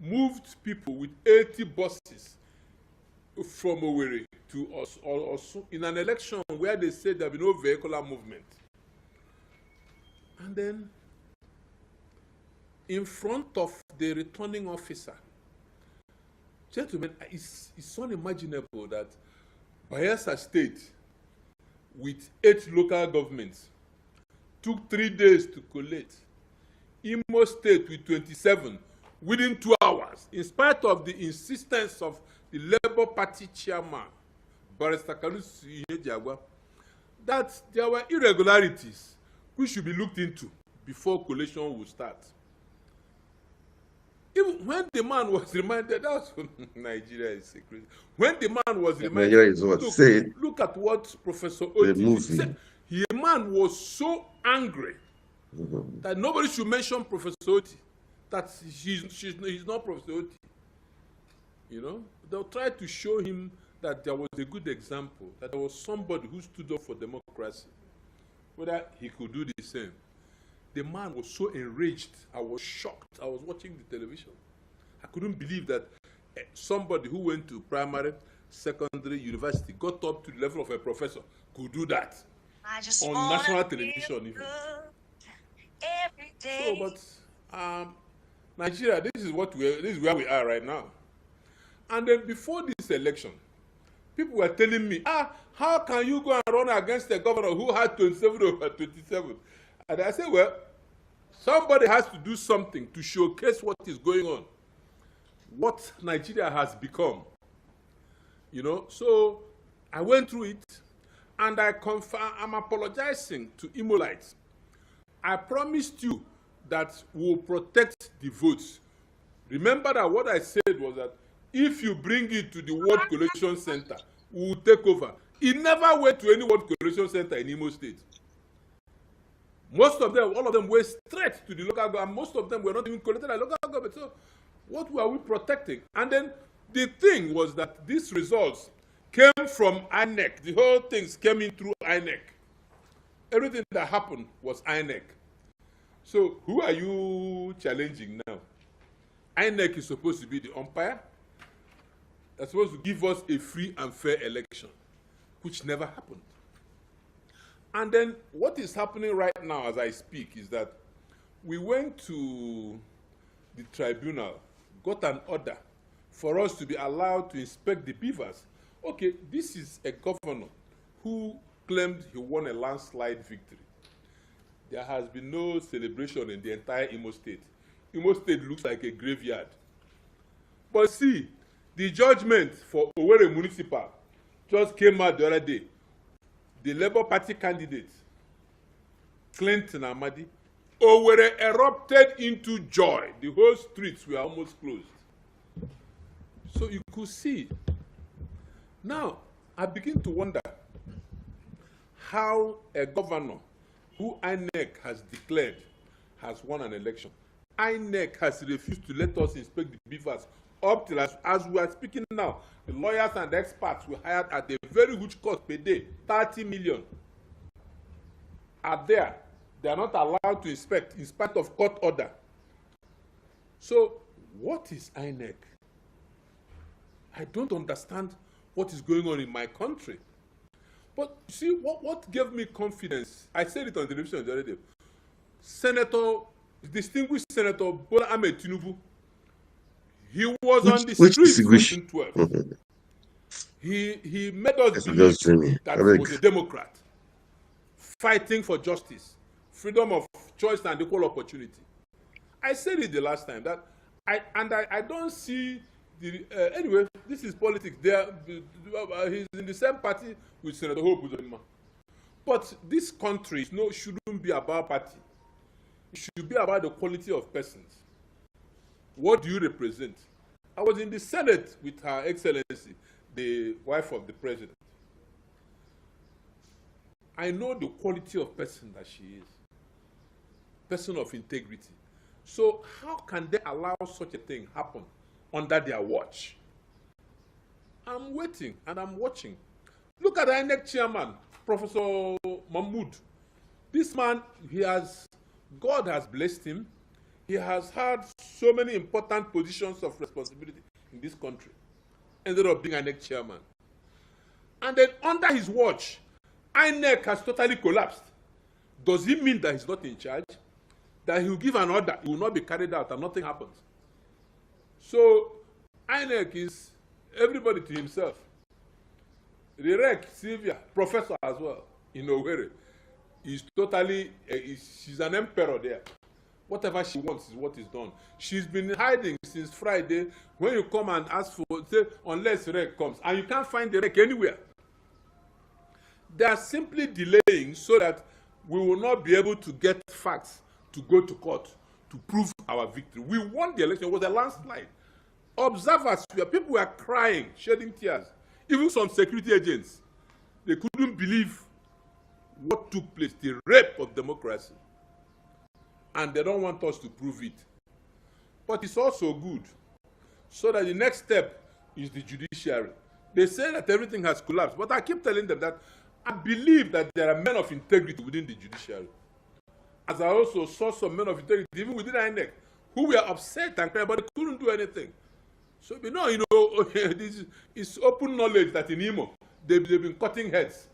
moved people with 80 buses from Owerri to Osun in an election where they said there will be no vehicular movement. And then, in front of the returning officer, gentlemen, it's unimaginable that Bayelsa State, with 8 local governments, took 3 days to collate. Imo State with 27 within 2 hours, in spite of the insistence of the Labour Party chairman, Barrister Kadunna, that there were irregularities which should be looked into before collation would start. Even when the man was reminded, that's Nigeria is secret. When the man was reminded, Nigeria is what said. Look at what Professor Oti said. The man was so angry that nobody should mention Professor Oti, that he's not Professor Oti. You know, they'll try to show him that there was a good example, that there was somebody who stood up for democracy, whether he could do the same. The man was so enraged. I was shocked. I was watching the television. I couldn't believe that somebody who went to primary, secondary, university, got up to the level of a professor, could do that on national television even. So, but Nigeria, this is where we are right now. And then before this election, people were telling me, how can you go and run against a governor who had 27 over 27? And I said, well, somebody has to do something to showcase what is going on, what Nigeria has become. You know, so I went through it, and I'm apologizing to Imolites. I promised you that we'll protect the votes. Remember that what I said was that if you bring it to the Ward Collation Center, we'll take over. It never went to any Ward Collation Center in Imo State. Most of them, all of them, were straight to the local government. Most of them were not even collected at local government. So what were we protecting? And then the thing was that these results came from INEC. The whole things came in through INEC. Everything that happened was INEC. So who are you challenging now? INEC is supposed to be the umpire. They're supposed to give us a free and fair election, which never happened. And then what is happening right now as I speak is that we went to the tribunal, got an order for us to be allowed to inspect the beavers. Okay, this is a governor who claimed he won a landslide victory. There has been no celebration in the entire Imo State. Imo State looks like a graveyard. But see, the judgment for Owerri Municipal just came out the other day. The Labour Party candidate, Clinton Amadi, Owerri erupted into joy. The whole streets were almost closed. So you could see Now, I begin to wonder how a governor who INEC has declared has won an election. INEC has refused to let us inspect the beavers up till as we are speaking now. The lawyers and the experts we hired at a very huge cost per day, 30 million, are there. They are not allowed to inspect in spite of court order. So, what is INEC? I don't understand what is going on in my country. But you see, what gave me confidence, I said it on television the other day, distinguished Senator Bola Ahmed Tinubu, he was on the streets in 2012. He made us believe that he was a Democrat, fighting for justice, freedom of choice and equal opportunity. I said it the last time that I don't see the anyway. This is politics. He's in the same party with Senator Hope Uzodinma. But this country shouldn't be about party. It should be about the quality of persons. What do you represent? I was in the Senate with Her Excellency, the wife of the president. I know the quality of person that she is. Person of integrity. So how can they allow such a thing happen under their watch? I'm waiting and I'm watching. Look at the INEC chairman, Professor Mahmood. This man, God has blessed him. He has had so many important positions of responsibility in this country. Ended up being INEC chairman. And then under his watch, INEC has totally collapsed. Does he mean that he's not in charge? That he will give an order, it will not be carried out and nothing happens? So INEC is everybody to himself. Rirek, Sylvia, professor as well, in Owerri, is totally, she's an emperor there. Whatever she wants is what is done. She's been hiding since Friday. When you come and ask for, say, unless REC comes, and you can't find the REC anywhere. They are simply delaying so that we will not be able to get facts to go to court to prove our victory. We won the election. It was a landslide. Observers, people were crying, shedding tears. Even some security agents, they couldn't believe what took place, the rape of democracy. And they don't want us to prove it. But it's also good, so that the next step is the judiciary. They say that everything has collapsed, but I keep telling them that I believe that there are men of integrity within the judiciary. As I also saw some men of integrity, even within INEC, who were upset and crying, but they couldn't do anything. So, this is open knowledge that in Imo, they've been cutting heads.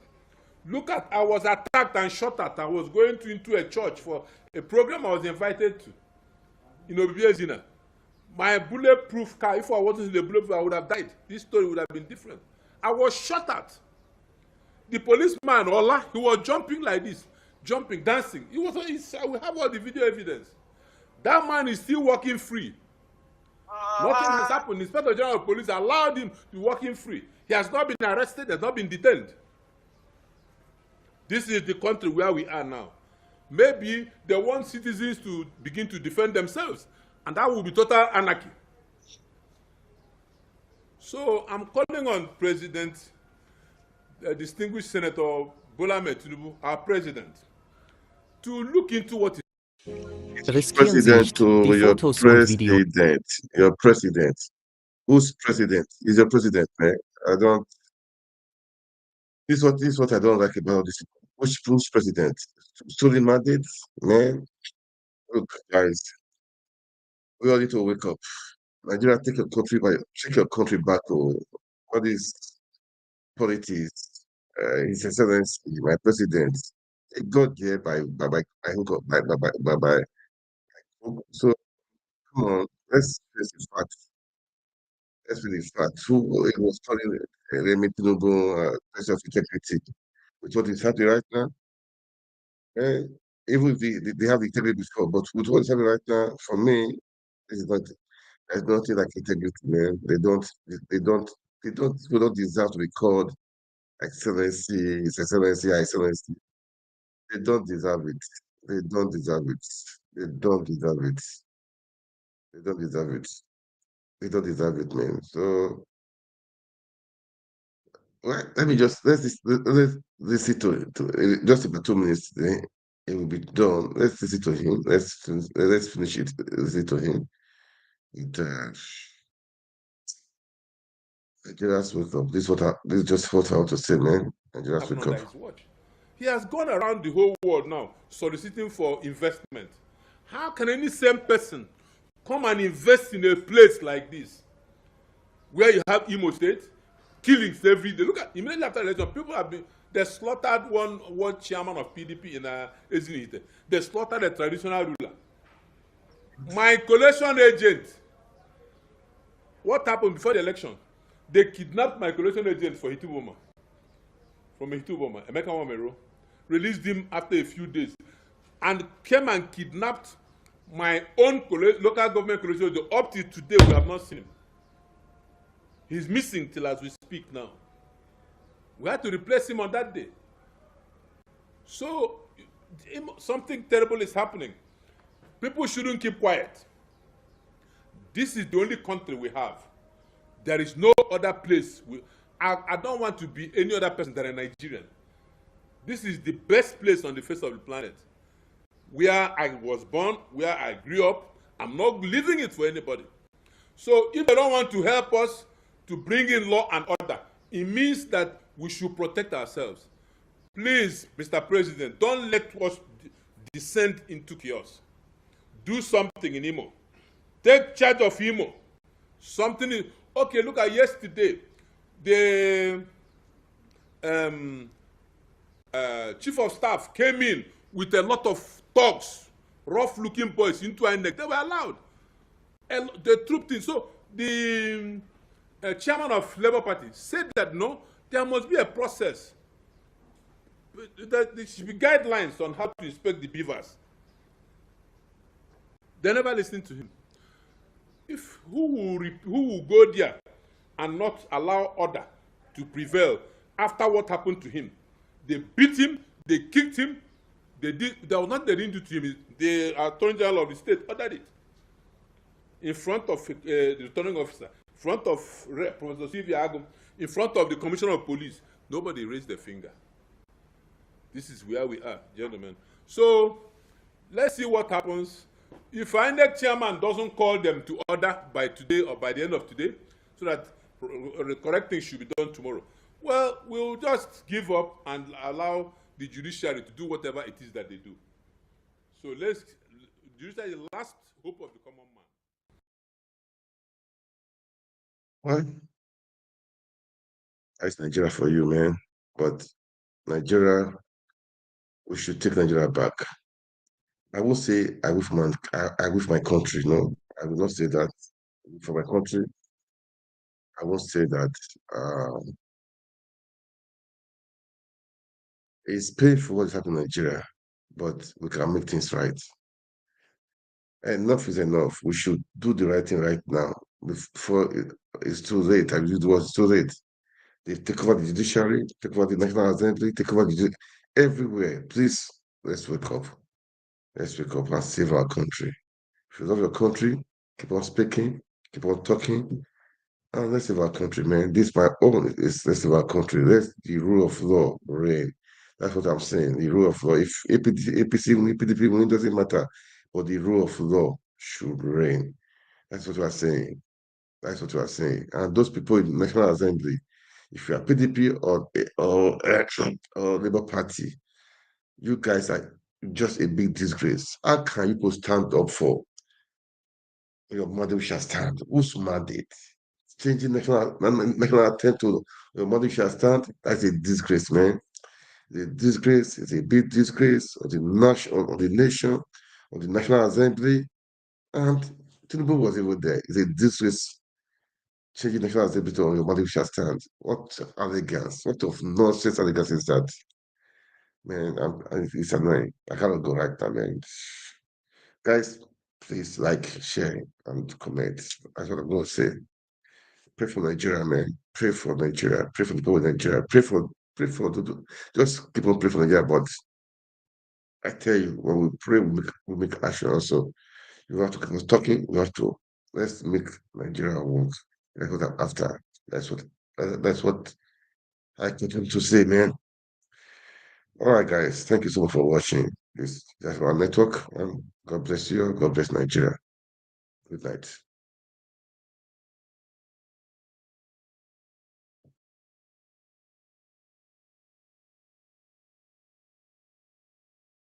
Look at, I was attacked and shot at. I was going into a church for a program I was invited to in Obiezina. My bulletproof car, if I wasn't in the bulletproof, I would have died. This story would have been different. I was shot at. The policeman, Ola, he was jumping like this, jumping, dancing. We have all the video evidence. That man is still walking free. Nothing has happened. The Inspector General of Police allowed him to be walking free. He has not been arrested, he has not been detained. This is the country where we are now. Maybe they want citizens to begin to defend themselves, and that will be total anarchy. So I'm calling on distinguished Senator Bola Ahmed Tinubu, our president, to look into what is President to your president. Your president. Who's president? Is your president, man? This is what I don't like about this. Who's president? Stolen mandates, man. Look, guys, we all need to wake up. Nigeria, take your country back. What is politics? His Excellency, my president. It got there by. So come on, let's face the facts. Let's face the facts. Who it was calling Remi Tinubu person of integrity with what is happening right now? Even if they have integrity before, but with what is happening right now, for me, this is not. There's nothing like integrity, man. They don't deserve to be called Excellency, His Excellency, Your Excellency. They don't deserve it. They don't deserve it. They don't deserve it. They don't deserve it. They don't deserve it, man. So Well, let me just let's listen to just about 2 minutes. Then it will be done. Let's listen to him. Let's finish it. Listen to him. It, Nigeria's wake up. This is just what I want to say, man. Nigeria's Happen wake under up. his watch. He has gone around the whole world now soliciting for investment. How can any same person come and invest in a place like this, where you have Imo State, killings every day? Look at immediately after the election, people have been they slaughtered one chairman of PDP in Ezinite. They slaughtered a traditional ruler. My collation agent. What happened before the election? They kidnapped my collation agent for Hituboma. From Hituboma, Emeka Wamero, released him after a few days, and came and kidnapped my own local government collation agent. Up till today, we have not seen him. He's missing till as we speak now. We had to replace him on that day. So, something terrible is happening. People shouldn't keep quiet. This is the only country we have. There is no other place. I don't want to be any other person than a Nigerian. This is the best place on the face of the planet. Where I was born, where I grew up, I'm not leaving it for anybody. So if they don't want to help us to bring in law and order, it means that we should protect ourselves. Please, Mr. President, don't let us descend into chaos. Do something in Imo. Take charge of Imo. Something is, okay, look at yesterday. The chief of staff came in with a lot of thugs, rough-looking boys into INEC. They were allowed. They trooped in. So the chairman of Labour Party said that no, there must be a process. There should be guidelines on how to inspect the beavers. They never listened to him. Who will go there and not allow order to prevail after what happened to him? They beat him, they kicked him, there was not they didn't do to him. The Attorney General of the state ordered it in front of the returning officer, in front of Professor Sylvia Agum, in front of the Commissioner of Police. Nobody raised a finger. This is where we are, gentlemen. So let's see what happens. If INEC chairman doesn't call them to order by today or by the end of today, so that the correct thing should be done tomorrow, well, we'll just give up and allow the judiciary to do whatever it is that they do. So judiciary is the last hope of the common man. Well, that's Nigeria for you, man. But Nigeria, we should take Nigeria back. I will say I wish my country. No, I will not say that for my country. I won't say that. It's painful what is happening in Nigeria, but we can make things right. Enough is enough. We should do the right thing right now before it's too late. I mean, it was too late. They take over the judiciary, take over the National Assembly, take over everywhere. Please, let's wake up. Let's wake up and save our country. If you love your country, keep on speaking, keep on talking, and let's save our country, man. This my own. Let's save our country. Let the rule of law reign. That's what I'm saying. The rule of law. If APC win, PDP win, it doesn't matter. But the rule of law should reign. That's what we are saying. That's what we are saying. And those people in the National Assembly, if you are PDP or Labour Party, you guys are just a big disgrace. How can you stand up for your mandate shall stand? Whose mandate? Changing national attempt to your mandate shall stand? That's a disgrace, man. The disgrace is a big disgrace on the nation, on the National Assembly. And Tinubu was even there. It's a disgrace changing National Assembly to your mandate shall stand. What arrogance? What of nonsense arrogance is that? Man, it's annoying. I cannot go right now, man. Guys, please like, share, and comment. That's what I'm going to say. Pray for Nigeria, man. Pray for Nigeria. Pray for the people in Nigeria. Just keep on praying for Nigeria. But I tell you, when we pray, we make action also. You have to keep on talking. Let's make Nigeria work. That's what I'm after. That's what I continue to say, man. All right, guys. Thank you so much for watching this. That's our network. God bless you. God bless Nigeria. Good night.